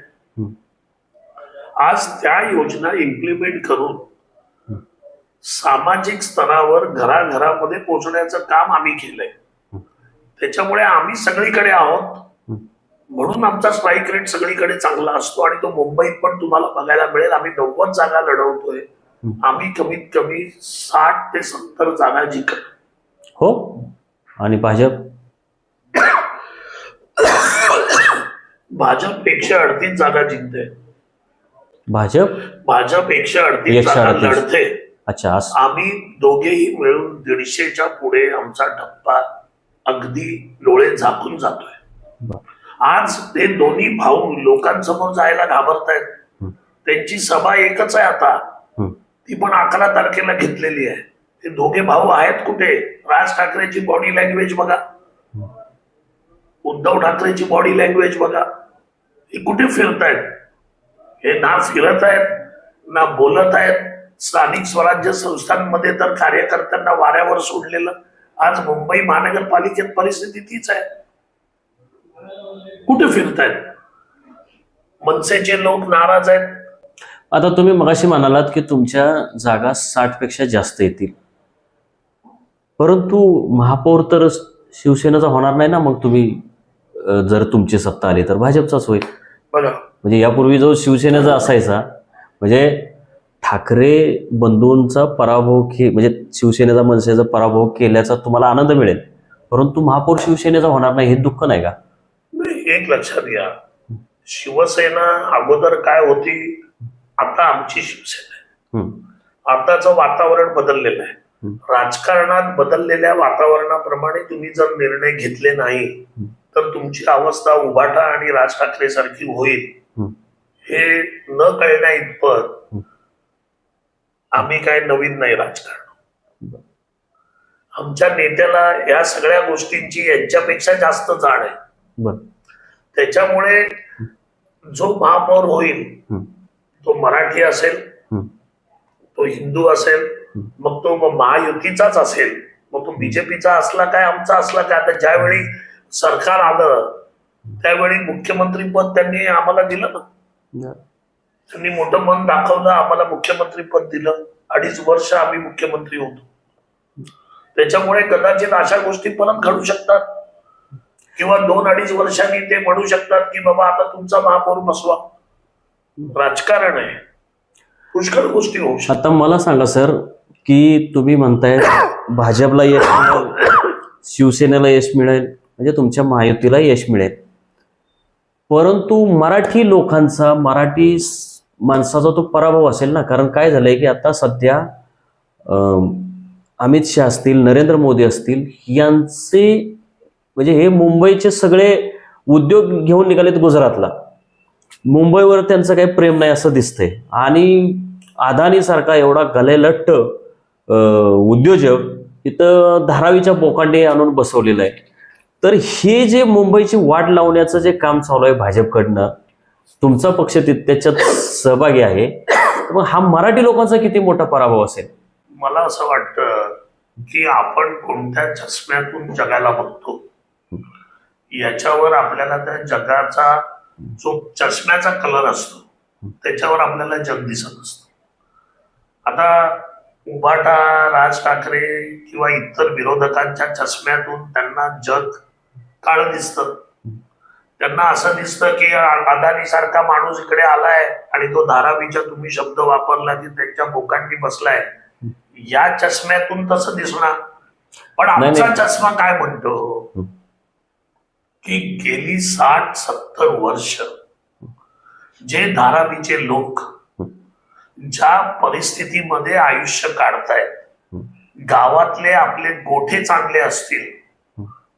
[SPEAKER 1] आज त्या योजना इम्प्लिमेंट करून सामाजिक स्तरावर घराघरामध्ये पोहोचण्याचं काम आम्ही केलंय. त्याच्यामुळे आम्ही सगळीकडे आहोत, म्हणून आमचा स्ट्राईक रेट सगळीकडे चांगला असतो आणि तो मुंबईत पण तुम्हाला बघायला मिळेल. आम्ही 90 जागा लढवतोय, आम्ही कमीत कमी 60 ते 70 जागा जिंकतो.
[SPEAKER 2] हो. आणि भाजप
[SPEAKER 1] 138 जागा जिंकते.
[SPEAKER 2] भाजप
[SPEAKER 1] 138 जागा
[SPEAKER 2] 138.
[SPEAKER 1] लढते.
[SPEAKER 2] अच्छा.
[SPEAKER 1] आम्ही दोघेही मिळून 150च्या पुढे आमचा टप्पा अगदी डोळे झाकून जातोय. आज ते दोन्ही भाऊ लोकांसमोर जायला घाबरतायत. त्यांची सभा एकच आहे आता, ती पण 11 तारखेला घेतलेली आहे. ते दोघे भाऊ आहेत कुठे? राज ठाकरेची बॉडी लँग्वेज बघा, उद्धव ठाकरेची बॉडी लँग्वेज बघा, हे कुठे फिरतायत? हे ना फिरत आहेत ना बोलत आहेत. स्थानिक स्वराज्य संस्थांमध्ये तर कार्यकर्त्यांना वाऱ्यावर सोडलेलं. आज मुंबई महानगरपालिकेत परिस्थिती तीच आहे. कुठे फिरतायत? मनसेचे लोक नाराज आहेत.
[SPEAKER 2] आता तुम्ही मगाशी म्हणालात की तुमच्या जागा 60 पेक्षा जास्त येतील, परंतु महापौर तर शिवसेनेचा होणार नाही ना. मग तुम्ही जर तुमची सत्ता आली तर भाजपचाच होईल
[SPEAKER 1] बघा.
[SPEAKER 2] म्हणजे यापूर्वी जो शिवसेनेचा असायचा, म्हणजे ठाकरे बंधूंचा पराभव म्हणजे शिवसेनेचा मनसेचा पराभव केल्याचा तुम्हाला आनंद मिळेल, परंतु महापौर शिवसेनेचा होणार नाही हे दुःख नाही का?
[SPEAKER 1] एक लक्षात घ्या, शिवसेना अगोदर काय होती, आता आमची शिवसेना आहे. आताचं वातावरण बदललेलं आहे. राजकारणात बदललेल्या वातावरणाप्रमाणे तुम्ही जर निर्णय घेतले नाही तर तुमची अवस्था उभाटा आणि राज ठाकरे सारखी होईल. हे न कळण्या इतपत आम्ही काय नवीन नाही राजकारण. आमच्या नेत्याला या सगळ्या गोष्टींची यांच्यापेक्षा जास्त जाण आहे. त्याच्यामुळे जो महापौर होईल तो मराठी असेल, तो हिंदू असेल, मग तो महायुतीचाच असेल, मग तो बीजेपीचा असला काय आमचा असला काय. आता ज्यावेळी सरकार आलं त्यावेळी मुख्यमंत्री पद त्यांनी आम्हाला दिलं ना. त्यांनी मोठं मन दाखवलं, आम्हाला मुख्यमंत्री पद दिलं. 2.5 वर्ष आम्ही मुख्यमंत्री होतो. त्याच्यामुळे कदाचित अशा गोष्टी परत घडू शकतात किंवा 2-2.5 वर्षांनी ते म्हणू शकतात की बाबा आता तुमचा महापौर बसवा. राजकारण आहे, पुष्कळ गोष्टी होऊ शकतात.
[SPEAKER 2] आता मला सांगा सर, की तुम्ही म्हणताय भाजपला यश मिळेल, शिवसेनेला यश मिळेल, म्हणजे तुमच्या महायुतीला यश मिळेल, परंतु मराठी लोकांचा, मराठी माणसाचा तो पराभव असेल ना. कारण काय झालंय की आता सध्या अमित शहा असतील, नरेंद्र मोदी असतील, यांचे म्हणजे हे मुंबईचे सगळे उद्योग घेऊन निघालेत गुजरातला. मुंबईवर त्यांचं काही प्रेम नाही असं दिसतंय. आणि अदानी सारखा एवढा गलेलट्ट उद्योजक इथं धारावीच्या बोकांडे आणून बसवलेलं आहे. तर हे जे मुंबईची वाट लावण्याचं जे काम चालू आहे भाजपकडनं, तुमचा पक्ष त्याच्यात सहभागी आहे, मग हा मराठी लोकांचा किती मोठा पराभव असेल?
[SPEAKER 1] मला असं वाटतं की आपण कोणत्या चष्म्यातून जगाला बघतो याच्यावर आपल्याला त्या जगाचा जो चष्म्याचा कलर असतो त्याच्यावर आपल्याला जग दिसत असतं. आता उभाटा, राज ठाकरे किंवा इतर विरोधकांच्या चष्म्यातून त्यांना जग काळं दिसतं. त्यांना असं दिसतं की अदानी सारखा माणूस इकडे आलाय आणि तो धारावीच्या तुम्ही शब्द वापरला की त्यांच्या बोकांनी बसलाय, या चष्म्यातून तसं दिसणार. पण आमचा चष्मा काय म्हणतो की गेली 60-70 वर्ष जे धारावीचे लोक ज्या परिस्थितीमध्ये आयुष्य काढतायत, गावातले आपले गोठे चांगले असतील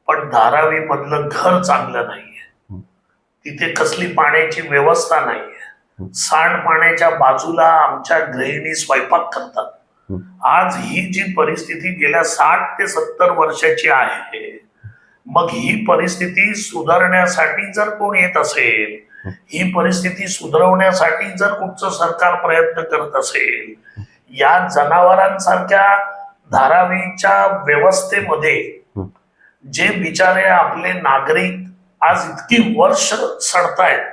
[SPEAKER 1] पण धारावी मधलं घर चांगलं नाहीये, तिथे कसली पाण्याची व्यवस्था नाहीये, सांडपाण्याच्या बाजूला आमच्या गृहिणी स्वयंपाक करतात. आज ही जी परिस्थिती गेल्या 60 ते 70 वर्षाची आहे, मग ही परिस्थिती सुधारण्यासाठी जर कोण येत असेल, ही परिस्थिती सुधारवण्यासाठी जर कुठचं सरकार प्रयत्न करत असेल, या जनावरांसारख्या धारावीच्या व्यवस्थेमध्ये जे बिचारे आपले नागरिक आज इतकी वर्ष सडतायत,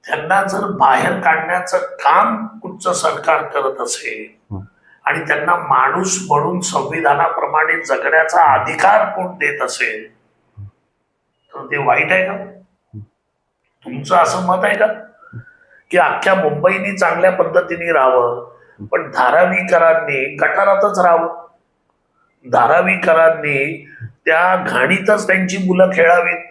[SPEAKER 1] त्यांना जर बाहेर काढण्याचं काम कुठचं सरकार करत असेल आणि त्यांना माणूस म्हणून संविधानाप्रमाणे जगण्याचा अधिकार कोण देत असेल, तर ते वाईट आहे का? तुमचं असं मत आहे का की अख्ख्या मुंबईनी चांगल्या पद्धतीने राहावं पण धारावीकरांनी गटारातच राहावं, धारावीकरांनी त्या घाणीतच त्यांची मुलं खेळावीत,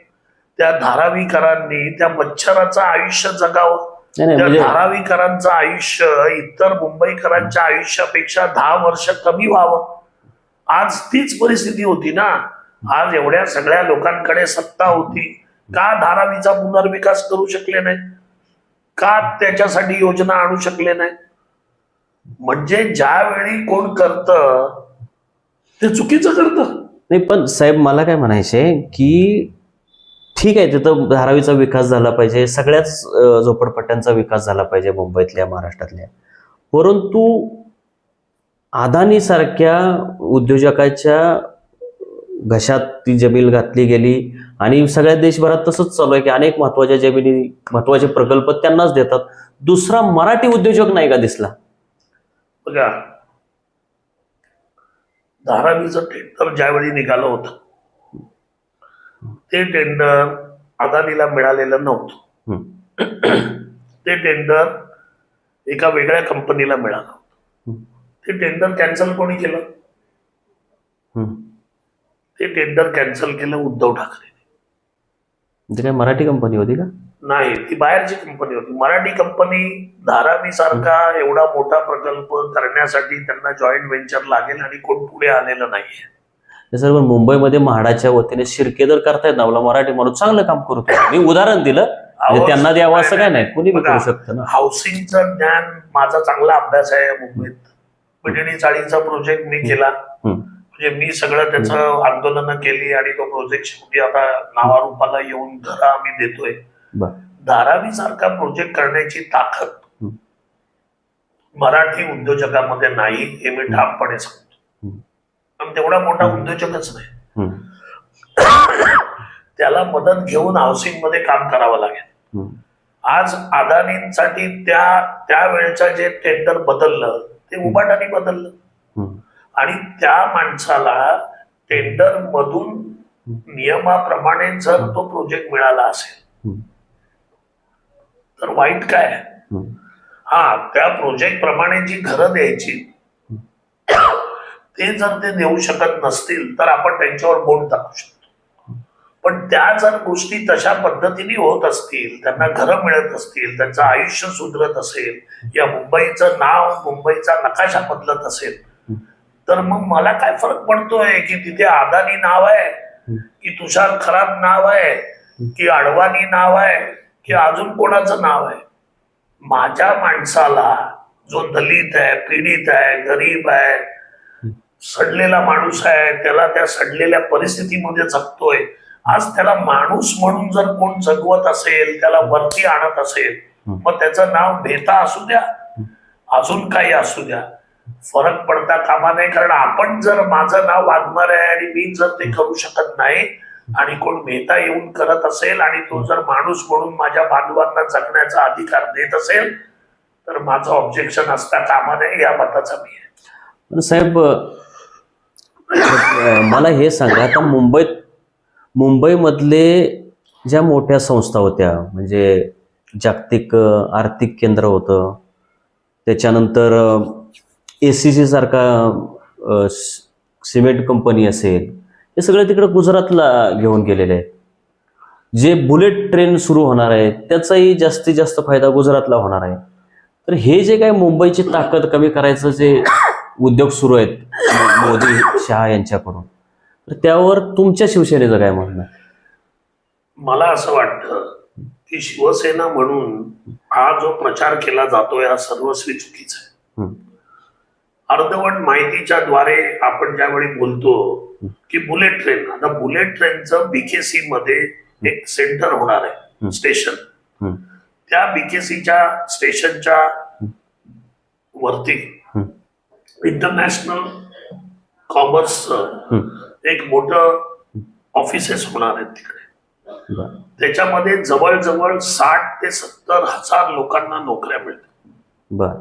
[SPEAKER 1] त्या धारावीकरांनी त्या मच्छराचं आयुष्य जगावं, त्या धारावीकरांचं आयुष्य इतर मुंबईकरांच्या आयुष्यापेक्षा 10 वर्ष कमी व्हावं? आज तीच परिस्थिती होती ना. आज एवढ्या सगळ्या लोकांकडे सत्ता होती, का धारावीचा पुनर्विकास करू शकले नाही? का त्याच्यासाठी योजना आणू शकले नाही? म्हणजे ज्यावेळी कोण करतं ते चुकीचं करतं.
[SPEAKER 2] नाही पण साहेब, मला काय म्हणायचंय की ठीक आहे, तिथं धारावीचा विकास झाला पाहिजे, सगळ्याच झोपडपट्ट्यांचा विकास झाला पाहिजे मुंबईतल्या, महाराष्ट्रातल्या, परंतु अदानी सारख्या उद्योजकाच्या घशात ती जमीन घातली गेली आणि सगळ्या देशभरात तसंच चालू आहे की अनेक महत्वाच्या जमिनी, महत्वाचे प्रकल्प त्यांनाच देतात. दुसरा मराठी उद्योजक नाही का दिसला?
[SPEAKER 1] बघा, धारावीचं टेंडर ज्यावेळी निघालं होतं ते टेंडर अदानीला मिळालेलं नव्हतं. ते टेंडर एका वेगळ्या कंपनीला मिळालं होतं. ते टेंडर कॅन्सल कोणी केलं? ते टेंडर कॅन्सल केलं उद्धव ठाकरे.
[SPEAKER 2] म्हणजे काय मराठी कंपनी होती का?
[SPEAKER 1] नाही, ती बाहेरची कंपनी होती. मराठी कंपनी धारावी सारखा एवढा मोठा प्रकल्प करण्यासाठी त्यांना जॉईंट व्हेंचर लागेल आणि कोण पुढे आलेलं नाहीये.
[SPEAKER 2] सर, मुंबईमध्ये म्हाडाच्या वतीने शिर्केदर करतायत ना, मराठी माणूस चांगलं काम करतो. मी उदाहरण दिलं, म्हणजे त्यांना द्यावं असं काय नाही, कोणी करू शकतं ना.
[SPEAKER 1] हाऊसिंगचं ज्ञान माझा चांगला अभ्यास आहे. मुंबईत पिढी चाळीचा प्रोजेक्ट मी केला, म्हणजे मी सगळं त्याचं आंदोलनं केली आणि तो प्रोजेक्ट शेवटी आता नावारूपाला येऊन घरं आम्ही देतोय. धारावी सारखा प्रोजेक्ट करण्याची ताकद मराठी उद्योजकामध्ये नाही, हे मी ठामपणे सांगतो. पण तेवढा मोठा उद्योजकच नाही, त्याला मदत घेऊन हाऊसिंग मध्ये काम करावं लागेल. आज अदानींसाठी त्यावेळेच्या जे टेंडर बदललं ते उबाटाने बदललं आणि त्या माणसाला टेंडर मधून नियमाप्रमाणे जर तो प्रोजेक्ट मिळाला असेल तर वाईट काय? हा, त्या प्रोजेक्ट प्रमाणे जी घरं द्यायची ते जर ते देऊ शकत नसतील तर आपण त्यांच्यावर बोट टाकू शकतो. पण त्या जर गोष्टी तशा पद्धतीने होत असतील, त्यांना घरं मिळत असतील, त्यांचं आयुष्य सुधरत असेल, या मुंबईचं नाव, मुंबईचा नकाशा बदलत असेल, तर मग मला काय फरक पडतोय की तिथे अदानी नाव आहे की तुषार खरात नाव आहे की अडवाणी नाव आहे की अजून कोणाचं नाव आहे? माझ्या माणसाला, जो दलित आहे, पीडित आहे, गरीब आहे, सडलेला माणूस आहे, त्याला त्या सडलेल्या परिस्थितीमध्ये जगतोय, आज त्याला माणूस म्हणून जर कोण जगवत असेल, त्याला वरती आणत असेल, मग त्याचं नाव मेहता असू द्या, अजून काही असू द्या, फरक पडता कामा नाही. कारण आपण जर माझं नाव वागणार आहे आणि मी जर ते करू शकत नाही आणि कोण मेहता येऊन करत असेल आणि तो जर माणूस म्हणून माझ्या बांधवांना जगण्याचा अधिकार देत असेल तर माझं ऑब्जेक्शन असता कामा नये, या मताचा मी आहे.
[SPEAKER 2] साहेब, मला हे सांगा, आता मुंबईमधले ज्या मोठ्या संस्था होत्या म्हणजे जागतिक आर्थिक केंद्र होतं, त्याच्यानंतर ACC सारखा सिमेंट कंपनी असेल, हे सगळे तिकडे गुजरातला घेऊन गेलेले आहेत. जे बुलेट ट्रेन सुरू होणार आहे त्याचाही जास्तीत जास्त फायदा गुजरातला होणार आहे. तर हे जे काय मुंबईची ताकद कमी करायचं जे उद्योग सुरू आहेत मोदी शहा यांच्याकडून, तर त्यावर तुमच्या शिवसेनेचं काय म्हणणं आहे?
[SPEAKER 1] मला असं वाटतं की शिवसेना म्हणून हा जो प्रचार केला जातोय हा सर्वस्वी चुकीचा आहे. अर्धवट माहितीच्या द्वारे आपण ज्यावेळी बोलतो की बुलेट ट्रेन, आता बुलेट ट्रेनचं BKC मध्ये एक सेंटर होणार आहे, स्टेशन. त्या BKCच्या स्टेशनच्या वरती इंटरनॅशनल कॉमर्सचं एक मोठं ऑफिसेस होणार आहेत तिकडे. त्याच्यामध्ये जवळजवळ 60 ते 70 हजार लोकांना नोकऱ्या मिळतात.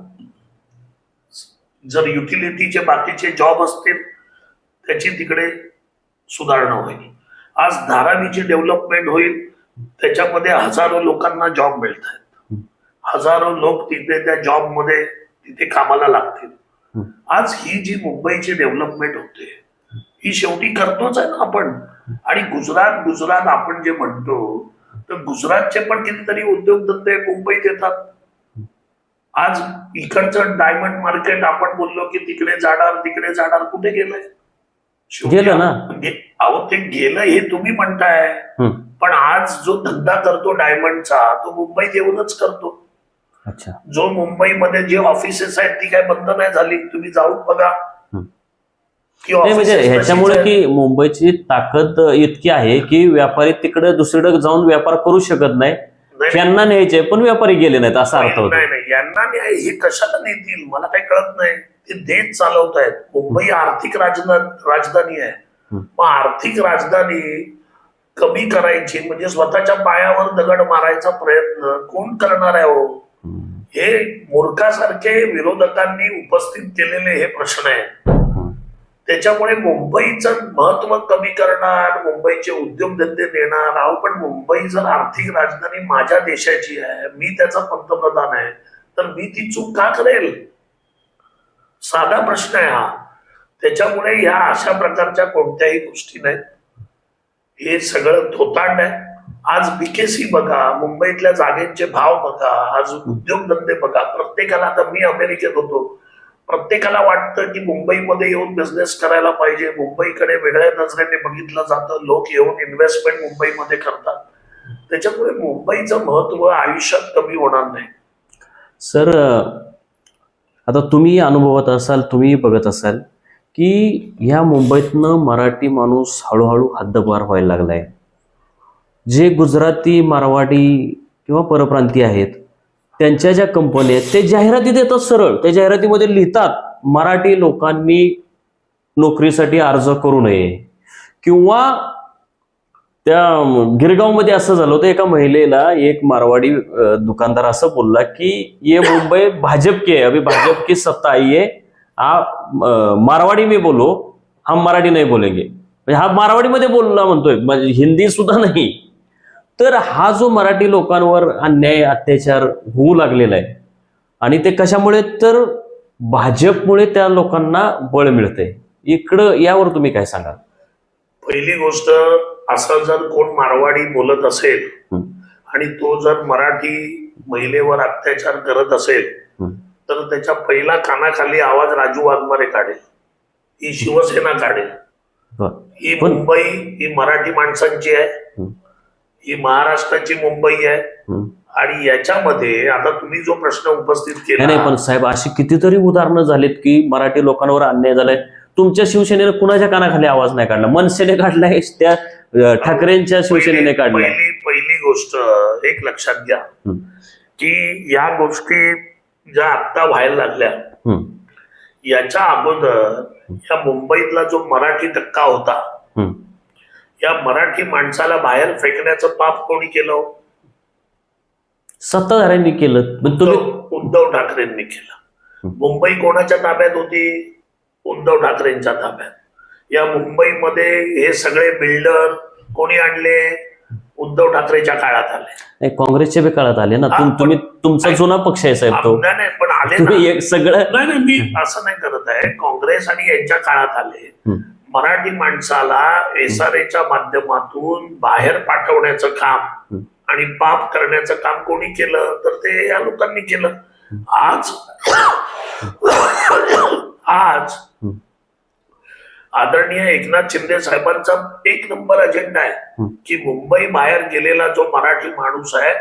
[SPEAKER 1] जर युटिलिटीचे बाकीचे जॉब असतील त्याची तिकडे सुधारणा होईल. आज धारावीची डेव्हलपमेंट होईल, त्याच्यामध्ये हजारो लोकांना जॉब मिळत आहेत. हजारो लोक तिथे त्या जॉबमध्ये तिथे कामाला लागतील. आज ही जी मुंबईची डेव्हलपमेंट होते ही शेवटी करतोच आहे ना आपण. आणि गुजरात आपण जे म्हणतो, तर गुजरातचे पण कितीतरी उद्योगधंदे मुंबईत येतात. आज इकडचं डायमंड मार्केट आपण बोललो की तिकडे जाणार कुठे गेलंय?
[SPEAKER 2] गेलं ना.
[SPEAKER 1] अहो ते गेलं हे तुम्ही म्हणताय, पण आज जो धंदा करतो डायमंडचा तो मुंबईत येऊनच करतो.
[SPEAKER 2] अच्छा.
[SPEAKER 1] जो मुंबईमध्ये जे ऑफिसेस आहेत ती काय बंद नाही झाली, तुम्ही जाऊन बघा.
[SPEAKER 2] म्हणजे ह्याच्यामुळे की मुंबईची ताकद इतकी आहे की व्यापारी तिकडे दुसरीकडे जाऊन व्यापार करू शकत नाही. यांना न्यायचे पण व्यापारी गेले नाहीत असा अर्थ होतो.
[SPEAKER 1] नाही, यांना न्याय हे कशाला नेतील मला काही कळत नाही. ते देश चालवत आहेत. मुंबई आर्थिक राजधानी आहे. मग आर्थिक राजधानी कमी करायची म्हणजे स्वतःच्या पायावर दगड मारायचा प्रयत्न कोण करणार आहे हो? हे मूर्खासारखे विरोधकांनी उपस्थित केलेले हे प्रश्न आहेत. त्याच्यामुळे मुंबईचं महत्व कमी करणार, मुंबईचे उद्योगधंदे देणार. अहो पण मुंबई जर आर्थिक राजधानी माझ्या देशाची आहे, मी त्याचा पंतप्रधान आहे, तर मी ती चूक का करेल? साधा प्रश्न आहे हा. त्याच्यामुळे ह्या अशा प्रकारच्या कोणत्याही गोष्टी नाहीत. हे सगळं थोतांड आहे. आज BKC बघा, मुंबईतल्या जागेंचे भाव बघा, आज उद्योगधंदे बघा. प्रत्येकाला, आता मी अमेरिकेत होतो, प्रत्येकाला वाटतं की मुंबईमध्ये येऊन बिझनेस करायला पाहिजे. मुंबईकडे वेगळ्या नजरेने बघितलं जातं. लोक येऊन इन्व्हेस्टमेंट मुंबईमध्ये करतात. त्याच्यामुळे मुंबईचं महत्व आयुष्यात कमी होणार नाही.
[SPEAKER 2] सर, आता तुम्ही अनुभवत असाल, तुम्ही बघत असाल की ह्या मुंबईतनं मराठी माणूस हळूहळू हद्दपार व्हायला लागलाय. जे गुजराती, मारवाडी किंवा परप्रांतीय आहेत त्यांच्या ज्या कंपन्या आहेत ते जाहिराती देतात. सरळ त्या जाहिरातीमध्ये लिहितात मराठी लोकांनी नोकरीसाठी अर्ज करू नये. किंवा त्या गिरगावमध्ये असं झालं होतं, एका महिलेला एक मारवाडी दुकानदार असं बोलला की ये मुंबई भाजप के है, अभी भाजप की सत्ता आई है, आप मारवाडी में बोलो, हम मराठी नाही बोलेंगे. हा मारवाडीमध्ये बोलला म्हणतोय, म्हणजे हिंदी सुद्धा नाही. तर हा जो मराठी लोकांवर अन्याय अत्याचार होऊ लागलेला आहे आणि ते कशामुळे, तर भाजपमुळे त्या लोकांना बळ मिळतंय. इकडं यावर तुम्ही काय सांगाल?
[SPEAKER 1] पहिली गोष्ट, असं जर कोण मारवाडी बोलत असेल आणि तो जर मराठी महिलेवर अत्याचार करत असेल तर त्याच्या पहिला कानाखाली आवाज राजू वाघमारे काढेल, ही शिवसेना काढेल. ही मुंबई ही मराठी माणसांची आहे, ही महाराष्ट्राची मुंबई आहे. आणि याच्यामध्ये आता तुम्ही जो प्रश्न उपस्थित केला,
[SPEAKER 2] नाही पण साहेब, अशी कितीतरी उदाहरणं झालीत की मराठी लोकांवर अन्याय झालाय. तुमच्या शिवसेनेने कुणाच्या कानाखाली आवाज नाही काढला? मनसेने काढलाय, त्या ठाकरेंच्या शिवसेनेने काढलाय.
[SPEAKER 1] पहिली गोष्ट एक लक्षात घ्या की या गोष्टी ज्या आता व्हायला लागल्या, याच्या अगोदर या मुंबईतला जो मराठी टक्का होता, या मराठी माणसाला बाहेर फेकण्याचं पाप कोणी केलं?
[SPEAKER 2] सत्ताधाऱ्यांनी केलं.
[SPEAKER 1] उद्धव ठाकरेंनी केलं. मुंबई कोणाच्या ताब्यात होती? उद्धव ठाकरेंच्या ताब्यात. या मुंबईमध्ये हे सगळे बिल्डर कोणी आणले? उद्धव ठाकरेच्या काळात आले.
[SPEAKER 2] नाही, काँग्रेसच्या बी काळात आले ना. तुम्ही तुमचा जुना पक्ष आहे साहेब तो.
[SPEAKER 1] नाही पण आले
[SPEAKER 2] तुम्ही
[SPEAKER 1] ना.
[SPEAKER 2] एक सगळं
[SPEAKER 1] नाही मी असं नाही करत आहे. काँग्रेस आणि यांच्या काळात आले. मराठी माणसाला एसआरएच्या माध्यमातून बाहेर पाठवण्याचं काम आणि पाप करण्याचं काम कोणी केलं तर ते या लोकांनी केलं. आज आदरणीय एकनाथ शिंदे साहेबांचा एक नंबर अजेंडा आहे की मुंबई बाहेर गेलेला जो मराठी माणूस आहे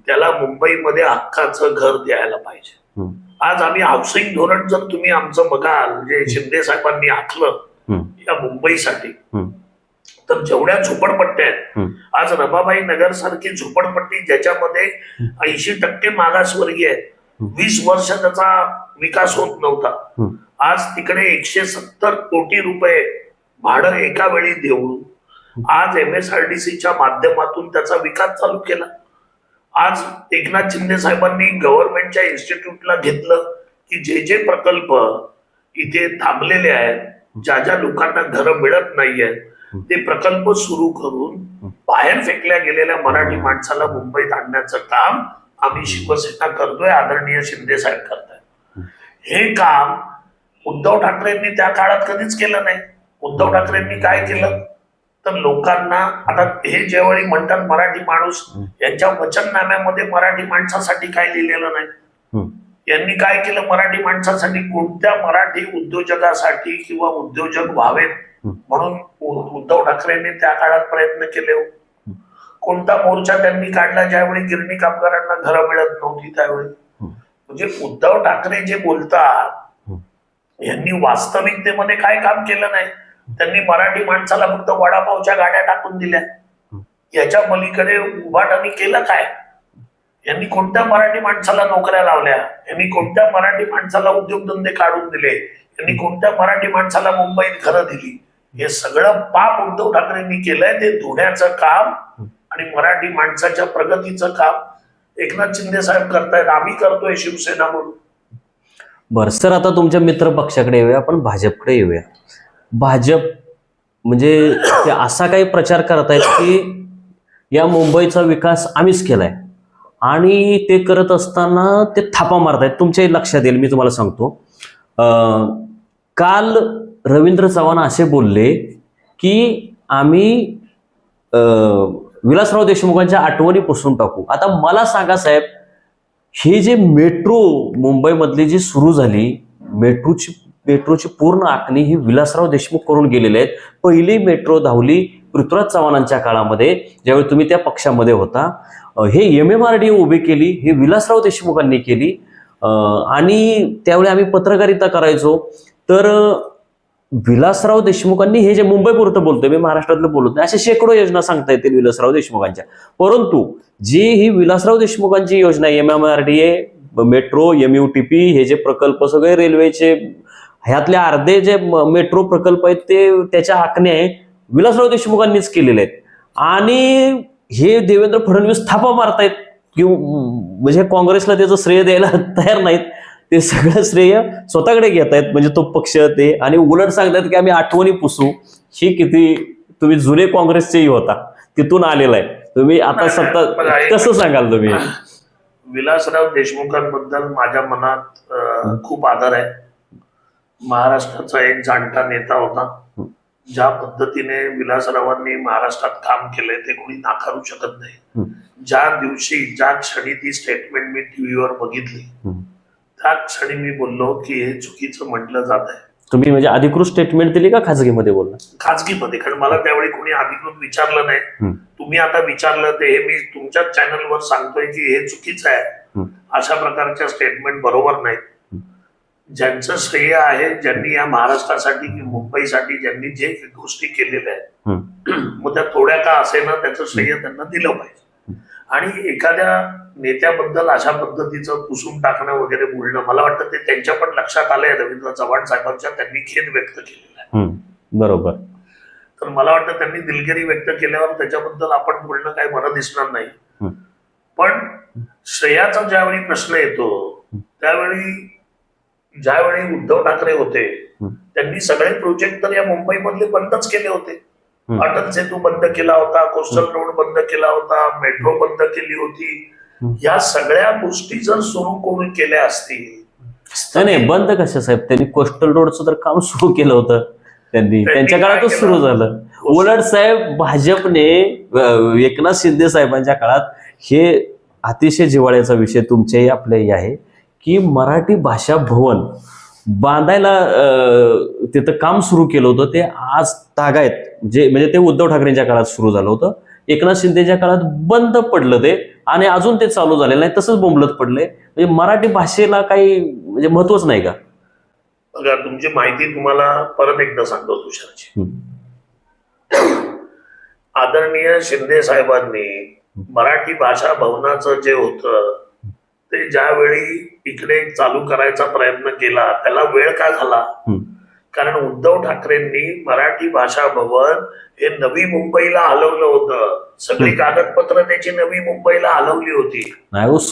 [SPEAKER 1] त्याला मुंबईमध्ये हक्काचं घर द्यायला पाहिजे. आज आम्ही हाऊसिंग धोरण जर तुम्ही आमचं बघाल जे शिंदे साहेबांनी आखलं या मुंबईसाठी, तर जेवढ्या झोपडपट्ट्या आहेत आज रमाबाई नगर सारखी झोपडपट्टी ज्याच्यामध्ये 80% मागासवर्गीय आहेत, 20 वर्ष त्याचा विकास होत नव्हता, आज तिकडे 170 कोटी रुपये भाडं एका वेळी देऊन आज MSRDCच्या माध्यमातून त्याचा विकास चालू केला. आज एकनाथ शिंदे साहेबांनी गव्हर्नमेंटच्या इन्स्टिट्यूटला घेतलं की जे प्रकल्प इथे थांबलेले आहेत, ज्या लोकांना घरं मिळत नाहीयेत, ते प्रकल्प सुरू करून बाहेर फेकल्या गेलेल्या मराठी माणसाला मुंबईत आणण्याचं काम आम्ही शिवसेना करतोय, आदरणीय शिंदे साहेब करतायत. हे काम उद्धव ठाकरेंनी त्या काळात कधीच केलं नाही. उद्धव ठाकरेंनी काय केलं तर लोकांना, आता हे ज्यावेळी म्हणतात मराठी माणूस, यांच्या वचननाम्यामध्ये मराठी माणसासाठी काय लिहिलेलं नाही. यांनी काय केलं, मराठी माणसासाठी कोणत्या मराठी उद्योजकासाठी किंवा उद्योजक व्हावेत म्हणून उद्धव ठाकरेंनी त्या काळात प्रयत्न केले. कोणता मोर्चा त्यांनी काढला ज्यावेळी गिरणी कामगारांना घरं मिळत नव्हती त्यावेळी. म्हणजे उद्धव ठाकरे जे बोलतात यांनी वास्तविकतेमध्ये काय काम केलं नाही. त्यांनी मराठी माणसाला फक्त वडापावच्या गाड्या टाकून दिल्या. याच्या पलीकडे उभाटानी केलं काय? यांनी कोणत्या मराठी माणसाला नोकऱ्या लावल्या? यांनी कोणत्या मराठी माणसाला उद्योगधंदे काढून दिले? यांनी कोणत्या मराठी माणसाला मुंबईत घरं दिली? हे सगळं पाप उद्धव ठाकरेंनी केलंय. ते धुण्याचं काम आणि मराठी माणसाच्या प्रगतीचं काम एकनाथ शिंदे साहेब करतायत, आम्ही करतोय शिवसेना म्हणून.
[SPEAKER 2] बरं सर, आता तुमच्या मित्र पक्षाकडे येऊया, आपण भाजपकडे येऊया. भाजप म्हणजे ते असा काही प्रचार करतायत की या मुंबईचा विकास आम्हीच केलाय आणि ते करत असताना ते थापा मारतायत. तुमच्याही लक्षात येईल, मी तुम्हाला सांगतो. काल रवींद्र चव्हाण असे बोलले की आम्ही विलासराव देशमुखांच्या आठवणी पुसून टाकू. आता मला सांगा साहेब, ही जे मेट्रो मुंबईमधली जी सुरू झाली, मेट्रोची पूर्ण आखणी ही विलासराव देशमुख करून गेलेले आहेत. पहिली मेट्रो धावली पृथ्वीराज चव्हाणांच्या काळामध्ये, ज्यावेळी तुम्ही त्या पक्षामध्ये होता. हे MMRDA उभी केली, हे विलासराव देशमुखांनी केली. आणि त्यावेळी आम्ही पत्रकारिता करायचो, तर विलासराव देशमुखांनी, हे जे मुंबईपुरतं बोलतोय मी, महाराष्ट्रातलं बोलत नाही, अशा शेकडो योजना सांगता येतील विलासराव देशमुखांच्या. परंतु जी ही विलासराव देशमुखांची योजना MMRDA, मेट्रो, MUTP, हे जे प्रकल्प सगळे रेल्वेचे, ह्यातले अर्धे जे मेट्रो प्रकल्प आहेत ते त्याच्या आखणे विलासराव देशमुखांनीच केलेले आहेत. आणि हे देवेंद्र फडणवीस थापा मारतायत की म्हणजे काँग्रेसला त्याचं श्रेय द्यायला तयार नाहीत. ते सगळं श्रेय स्वतःकडे घेत आहेत, म्हणजे तो पक्ष ते, आणि उलट सांगतात की आम्ही आठवणी पुसू. ही किती तुम्ही जुने काँग्रेसचेही होता, तिथून आलेला आहे तुम्ही, आता सत्ता कसं सांगाल तुम्ही?
[SPEAKER 1] विलासराव देशमुखांबद्दल माझ्या मनात खूप आदर आहे. महाराष्ट्राचा एक जाणता नेता होता. ज्या पद्धतीने विलासरावांनी महाराष्ट्रात काम केलंय ते कोणी नाकारू शकत नाही. ज्या दिवशी, ज्या क्षणी ती स्टेटमेंट मी टीव्हीवर बघितली, त्या क्षणी मी बोललो की हे चुकीचं म्हटलं जात आहे.
[SPEAKER 2] तुम्ही म्हणजे अधिकृत स्टेटमेंट दिली का खाजगीमध्ये बोलला?
[SPEAKER 1] खाजगीमध्ये, कारण मला त्यावेळी कोणी अधिकृत विचारलं नाही. तुम्ही आता विचारलं ते हे मी तुमच्याच चॅनलवर सांगतोय की हे चुकीचं आहे. अशा प्रकारच्या स्टेटमेंट बरोबर नाहीत. ज्यांचं श्रेय आहे, ज्यांनी या महाराष्ट्रासाठी किंवा मुंबईसाठी ज्यांनी जे गोष्टी केलेल्या आहेत, मग त्या थोड्या का असेना त्याचं श्रेय त्यांना दिलं पाहिजे. आणि एखाद्या नेत्याबद्दल अशा पद्धतीचं पुसून टाकणं वगैरे बोलणं, मला वाटतं ते त्यांच्या पण लक्षात आलंय रवींद्र चव्हाण साहेबांच्या, त्यांनी खेद व्यक्त केलेला आहे.
[SPEAKER 2] बरोबर.
[SPEAKER 1] तर मला वाटतं त्यांनी दिलगिरी व्यक्त केल्यावर त्याच्याबद्दल आपण बोलणं काही बरं दिसणार नाही. पण श्रेयाचा ज्यावेळी प्रश्न येतो त्यावेळी, ज्यावेळी उद्धव ठाकरे होते त्यांनी सगळे प्रोजेक्ट तर या मुंबईमधले बंदच केले होते. अटल सेतू बंद केला होता, कोस्टल रोड बंद केला होता, मेट्रो बंद केली होती. या सगळ्या गोष्टी जर सुरू कोणी केल्या असतील
[SPEAKER 2] नाही बंद कशा साहेब, त्यांनी कोस्टल रोडचं तर काम सुरू केलं होतं, त्यांच्या
[SPEAKER 1] काय
[SPEAKER 2] काळातच
[SPEAKER 1] केलं?
[SPEAKER 2] सुरू झालं. उलट साहेब भाजपने एकनाथ शिंदे साहेबांच्या काळात हे अतिशय जिव्हाळ्याचा विषय तुमच्याही आपल्याही आहे की मराठी भाषा भवन बांधायला तिथं काम सुरू केलं होतं. ते आज तागायत म्हणजे ते उद्धव ठाकरेंच्या काळात सुरू झालं होतं, एकनाथ शिंदेच्या काळात बंद पडलं ते आणि अजून ते चालू झालेलं नाही, तसंच बोंबलत पडले. म्हणजे मराठी भाषेला काही म्हणजे महत्वच नाही का?
[SPEAKER 1] बघा तुमची माहिती तुम्हाला परत एकदा सांगतो तुषारची. आदरणीय शिंदे साहेबांनी मराठी भाषा भवनाचं जे होतं ते ज्यावेळी इकडे चालू करायचा प्रयत्न केला त्याला वेळ का झाला? कारण उद्धव ठाकरेंनी मराठी भाषा भवन हे नवी मुंबईला हलवलं होतं. सगळी कागदपत्र त्याची नवी मुंबईला हलवली होती.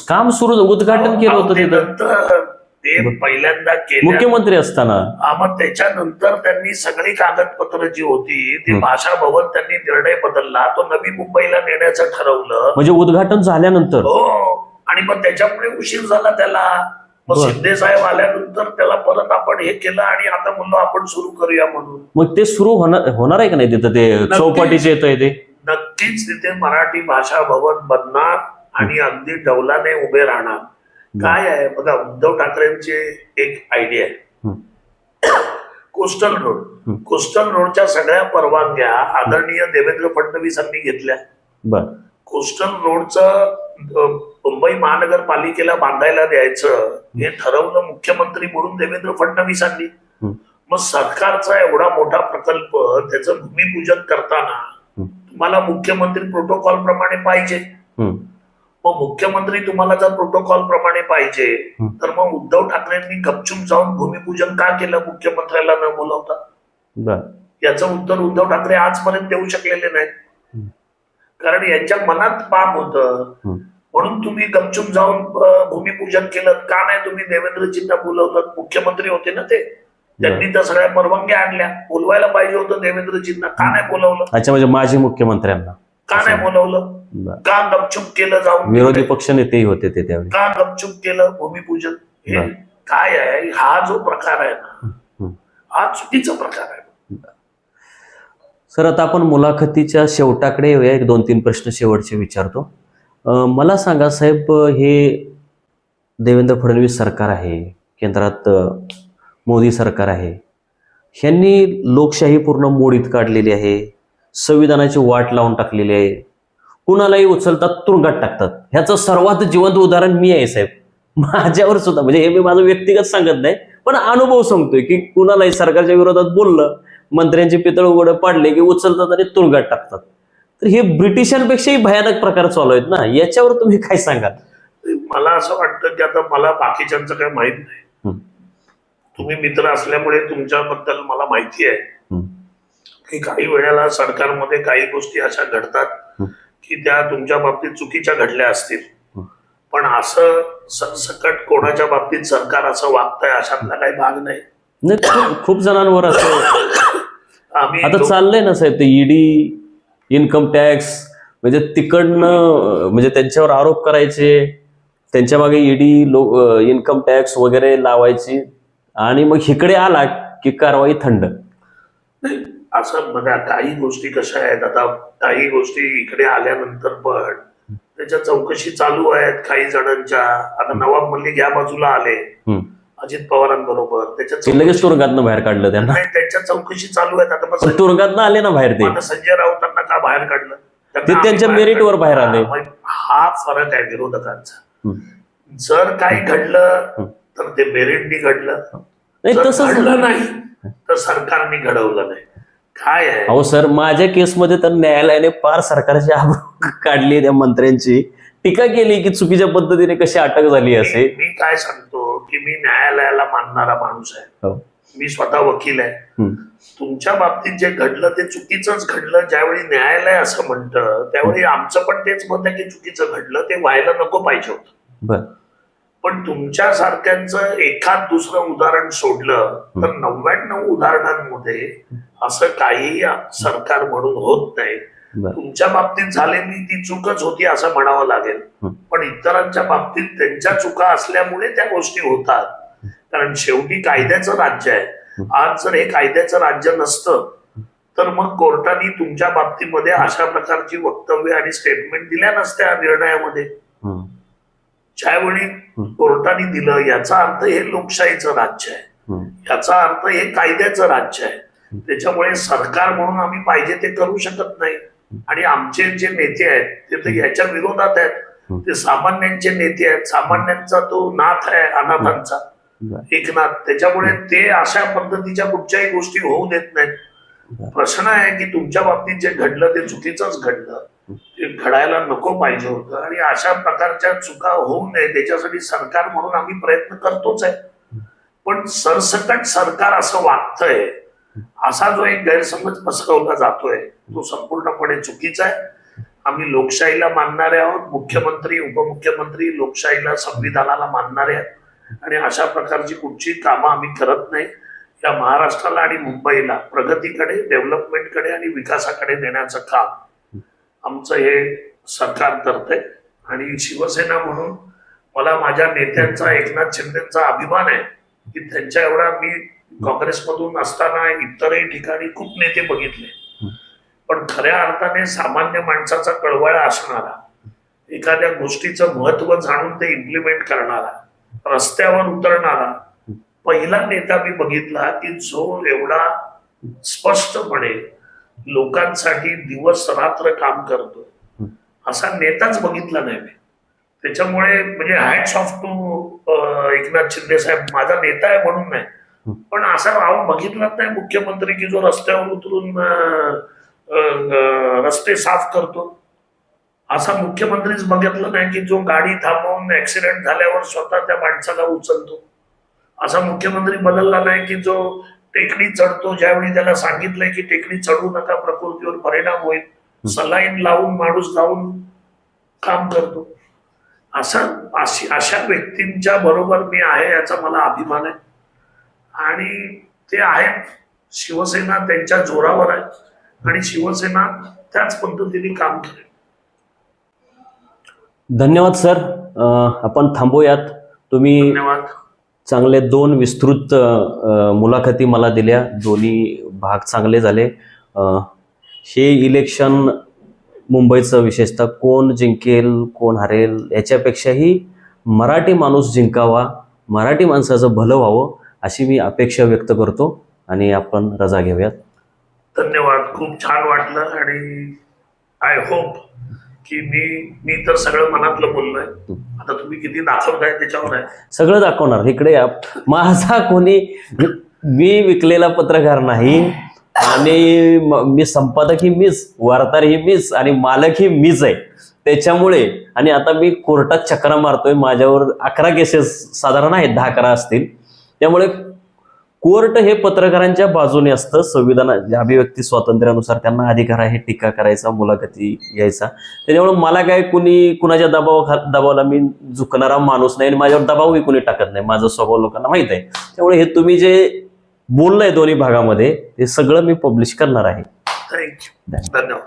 [SPEAKER 2] काम सुरू उद्घाटन केलं होतं तिथं
[SPEAKER 1] त्यानंतर ते पहिल्यांदा केलं
[SPEAKER 2] मुख्यमंत्री असताना.
[SPEAKER 1] मग त्याच्यानंतर त्यांनी सगळी कागदपत्र जी होती ती भाषा भवन त्यांनी निर्णय बदलला, तो नवी मुंबईला नेण्याचं ठरवलं.
[SPEAKER 2] म्हणजे उद्घाटन झाल्यानंतर
[SPEAKER 1] हो, आणि मग त्याच्यामुळे उशीर झाला त्याला. मग शिंदे साहेब आल्यानंतर त्याला परत आपण हे केलं आणि आता म्हणलो आपण सुरू करूया म्हणून.
[SPEAKER 2] मग ते सुरू होणार आहे का नाही तिथं? ते चौपाटीचे येतोय ते
[SPEAKER 1] नक्कीच तिथे मराठी भाषा भवन बनणार आणि अगदी डौलाने उभे राहणार. काय आहे बघा, उद्धव ठाकरेंचे एक आयडिया आहे, कोस्टल रोड. कोस्टल रोडच्या सगळ्या परवानग्या आदरणीय देवेंद्र फडणवीसांनी घेतल्या. कोस्टल रोडचं मुंबई महानगरपालिकेला बांधायला द्यायचं हे ठरवलं मुख्यमंत्री म्हणून देवेंद्र फडणवीसांनी. मग सरकारचा एवढा मोठा प्रकल्प त्याचं भूमिपूजन करताना तुम्हाला मुख्यमंत्री प्रोटोकॉल प्रमाणे पाहिजे. मग मुख्यमंत्री तुम्हाला जर प्रोटोकॉल प्रमाणे पाहिजे तर मग उद्धव ठाकरेंनी गपचूप जाऊन भूमिपूजन का केलं मुख्यमंत्र्याला न बोलवता? याचं उत्तर उद्धव ठाकरे आजपर्यंत देऊ शकलेले नाहीत. कारण यांच्या मनात पाप होतं म्हणून तुम्ही गपचूप जाऊन भूमिपूजन केलं का नाही? तुम्ही देवेंद्रजींना बोलवलं, मुख्यमंत्री होते ना ते, त्यांनी त्या सगळ्या परवानग्या आणल्या. बोलवायला पाहिजे होतं देवेंद्रजींना, का नाही बोलवलं?
[SPEAKER 2] अच्छा, म्हणजे माजी मुख्यमंत्र्यांना
[SPEAKER 1] का नाही बोलवलं? का गपचूप केलं जाऊन?
[SPEAKER 2] विरोधी पक्ष नेतेही होते ते त्यावेळी.
[SPEAKER 1] का गपचूप केलं भूमिपूजन? हे काय आहे? हा जो प्रकार आहे ना हा चुकीचा प्रकार आहे.
[SPEAKER 2] सर आता आपण मुलाखतीच्या शेवटाकडे येऊया. एक 2-3 प्रश्न शेवटचे विचारतो. मला सांगा साहेब, हे देवेंद्र फडणवीस सरकार आहे, केंद्रात मोदी सरकार आहे, ह्यांनी लोकशाही पूर्ण मोडीत काढलेली आहे, संविधानाची वाट लावून टाकलेली आहे, कुणालाही उचलतात तुरुंगात टाकतात. ह्याचं सर्वात जिवंत उदाहरण मी आहे साहेब, माझ्यावर सुद्धा. म्हणजे हे मी माझं व्यक्तिगत सांगत नाही पण अनुभव सांगतोय की कुणालाही सरकारच्या विरोधात बोललं, मंत्र्यांचे पितळ उघड पाडले की उचलतात आणि तुरुंगात टाकतात. तर हे ब्रिटिशांपेक्षाही भयानक प्रकार चालू आहेत ना, याच्यावर तुम्ही काय सांगाल?
[SPEAKER 1] मला असं वाटतं की आता मला बाकीच्यांचं काही माहित नाही, तुम्ही मित्र असल्यामुळे तुमच्याबद्दल मला माहिती आहे की काही वेळेला सरकारमध्ये काही गोष्टी अशा घडतात की त्या तुमच्या बाबतीत चुकीच्या घडल्या असतील, पण असं सरसकट कोणाच्या बाबतीत सरकार असं वागतंय अशातला काही भाग नाही.
[SPEAKER 2] खूप जणांवर असं आता चाललंय ना साहेब, ते ईडी, इन्कम टॅक्स, म्हणजे तिकडनं म्हणजे त्यांच्यावर आरोप करायचे, त्यांच्या मागे ईडी, इन्कम टॅक्स वगैरे लावायची आणि मग इकडे आला की कारवाई थंड.
[SPEAKER 1] असं बघा, काही गोष्टी कशा आहेत, आता काही गोष्टी इकडे आल्यानंतर पण त्याच्या चौकशी चालू आहेत काही जणांच्या. आता नवाब मलिक या बाजूला आले अजित पवारांबरोबर, त्याच्या
[SPEAKER 2] लगेच तुरुंगातनं बाहेर काढलं त्यांना.
[SPEAKER 1] त्यांच्या चौकशी चालू आहेत. आता
[SPEAKER 2] तुरुंगातनं आले ना बाहेर ते.
[SPEAKER 1] संजय राऊतांना का बाहेर काढलं?
[SPEAKER 2] ते त्यांच्या मेरिटवर बाहेर आले.
[SPEAKER 1] हा फरक आहे विरोधकांचा. जर काही घडलं तर ते मेरिटनी घडलं, घडलं नाही तर सरकारने घडवलं नाही. काय आहे
[SPEAKER 2] अहो सर, माझ्या केसमध्ये तर न्यायालयाने फार सरकारची आबरू काढली, त्या मंत्र्यांची टीका केली की चुकीच्या पद्धतीने कशी अटक झाली असे.
[SPEAKER 1] मी काय सांगतो की मी न्यायालयाला मानणारा माणूस आहे, मी स्वतः वकील आहे. तुमच्या बाबतीत जे घडलं ते चुकीचंच घडलं. ज्यावेळी न्यायालय असं म्हणतं त्यावेळी आमचं पण तेच मत आहे की चुकीचं घडलं, ते व्हायला नको पाहिजे होतं. पण तुमच्या सारख्यांचं एखाद दुसरं उदाहरण सोडलं तर 99 उदाहरणांमध्ये असं काहीही सरकार म्हणून होत नाही.
[SPEAKER 2] बरं.
[SPEAKER 1] तुमच्या बाबतीत झालेली ती चूकच होती असं म्हणावं लागेल, पण इतरांच्या बाबतीत त्यांच्या चुका असल्यामुळे त्या गोष्टी होतात. कारण शेवटी कायद्याचं राज्य आहे. आज जर हे कायद्याचं राज्य नसतं तर मग कोर्टाने तुमच्या बाबतीमध्ये अशा प्रकारची वक्तव्य आणि स्टेटमेंट दिल्या नसत्या निर्णयामध्ये. ज्यावेळी कोर्टाने दिलं याचा अर्थ हे लोकशाहीचं राज्य आहे, याचा अर्थ हे कायद्याचं राज्य आहे. त्याच्यामुळे सरकार म्हणून आम्ही पाहिजे ते करू शकत नाही. आणि आमचे जे नेते आहेत ते तर याच्या विरोधात आहेत. ते सामान्यांचे नेते आहेत, सामान्यांचा तो नाथ आहे, अनाथांचा एकनाथ. त्याच्यामुळे ते अशा पद्धतीच्या कुठच्याही गोष्टी होऊ देत नाहीत. प्रश्न आहे की तुमच्या बाबतीत जे घडलं ते चुकीचंच घडलं, ते घडायला नको पाहिजे होतं. आणि अशा प्रकारच्या चुका होऊ नये त्याच्यासाठी सरकार म्हणून आम्ही प्रयत्न करतोच आहे. पण सरसकट सरकार असं वागतंय असा जो एक गैरसमज पसरवला जातोय तो संपूर्णपणे चुकीचा आहे. आम्ही लोकशाहीला मानणारे आहोत. मुख्यमंत्री उपमुख्यमंत्री लोकशाहीला संविधानाला मानणारे आहेत आणि अशा प्रकारची कुठची कामं आम्ही करत नाही. या महाराष्ट्राला आणि मुंबईला प्रगतीकडे, डेव्हलपमेंटकडे आणि विकासाकडे नेण्याचं काम आमचं हे सरकार करतंय. आणि शिवसेना म्हणून मला माझ्या नेत्यांचा, एकनाथ शिंदेचा अभिमान आहे की त्यांच्या एवढा मी काँग्रेसमधून असताना इतरही ठिकाणी खूप नेते बघितले, पण खऱ्या अर्थाने सामान्य माणसाचा कळवळा असणारा, एखाद्या गोष्टीचं महत्व जाणून ते इम्प्लिमेंट करणारा, रस्त्यावर उतरणारा पहिला नेता मी बघितला की जो एवढा स्पष्टपणे लोकांसाठी दिवस रात्र काम करतो असा नेताच बघितला नाही मी. त्याच्यामुळे म्हणजे hats off to Eknath Shinde साहेब, माझा नेता आहे म्हणून नाही, पण असा बघितलाच नाही मुख्यमंत्री की जो रस्त्यावर उतरून रस्ते साफ करतो. असा मुख्यमंत्रीच बघितलं नाही की जो गाडी थांबवून ऍक्सिडेंट झाल्यावर स्वतः त्या माणसाला उचलतो. असा मुख्यमंत्री बदलला नाही की जो टेकडी चढतो, ज्यावेळी त्याला सांगितलंय की टेकडी चढू नका, प्रकृतीवर परिणाम होईल, सलाईन लावून माणूस लावून काम करतो. अशा व्यक्तींच्या बरोबर मी आहे याचा मला अभिमान आहे. आणि ते आहेत, शिवसेना त्यांच्या जोरावर आहे आणि शिवसेना त्याच पद्धतीने काम करेल.
[SPEAKER 2] धन्यवाद सर. आपण थांबूयात. तुम्ही
[SPEAKER 1] धन्यवाद.
[SPEAKER 2] चांगले 2 विस्तृत मुलाखती मला दिल्या, दोन्ही भाग चांगले झाले. हे इलेक्शन मुंबईचं विशेषतः कोण जिंकेल कोण हरेल याच्यापेक्षाही मराठी माणूस जिंकावा, मराठी माणसाचं भलं व्हावं अशी मी अपेक्षा व्यक्त करतो आणि आपण रजा घेऊयात.
[SPEAKER 1] धन्यवाद. खूप छान वाटलं आणि आय होप की मी तर सगळं मनातलं बोललोय. आता तुम्ही किती दाखवताय त्याच्यावर आहे.
[SPEAKER 2] सगळं दाखवणार. इकडे माझा कोणी, मी विकलेला पत्रकार नाही आणि मी संपादकही मीच, वार्ताहरही मीच आणि मालकही मीच आहे. त्याच्यामुळे आणि आता मी कोर्टात चक्रा मारतोय. माझ्यावर 11 केसेस साधारण आहेत, 10-11 असतील. त्यामुळे कोर्ट हे पत्रकारांच्या बाजूने असतं. संविधान अभिव्यक्ती स्वातंत्र्यानुसार त्यांना अधिकार आहे टीका करायचा, मुलाखती घ्यायचा. त्याच्यामुळे मला काय कुणाच्या दबावाला मी झुकणारा माणूस नाही आणि माझ्यावर दबावही कुणी टाकत नाही. माझा स्वभाव लोकांना माहित आहे. त्यामुळे हे तुम्ही जे बोललंय दोन्ही भागामध्ये ते सगळं मी पब्लिश करणार आहे.
[SPEAKER 1] थँक्यू. धन्यवाद.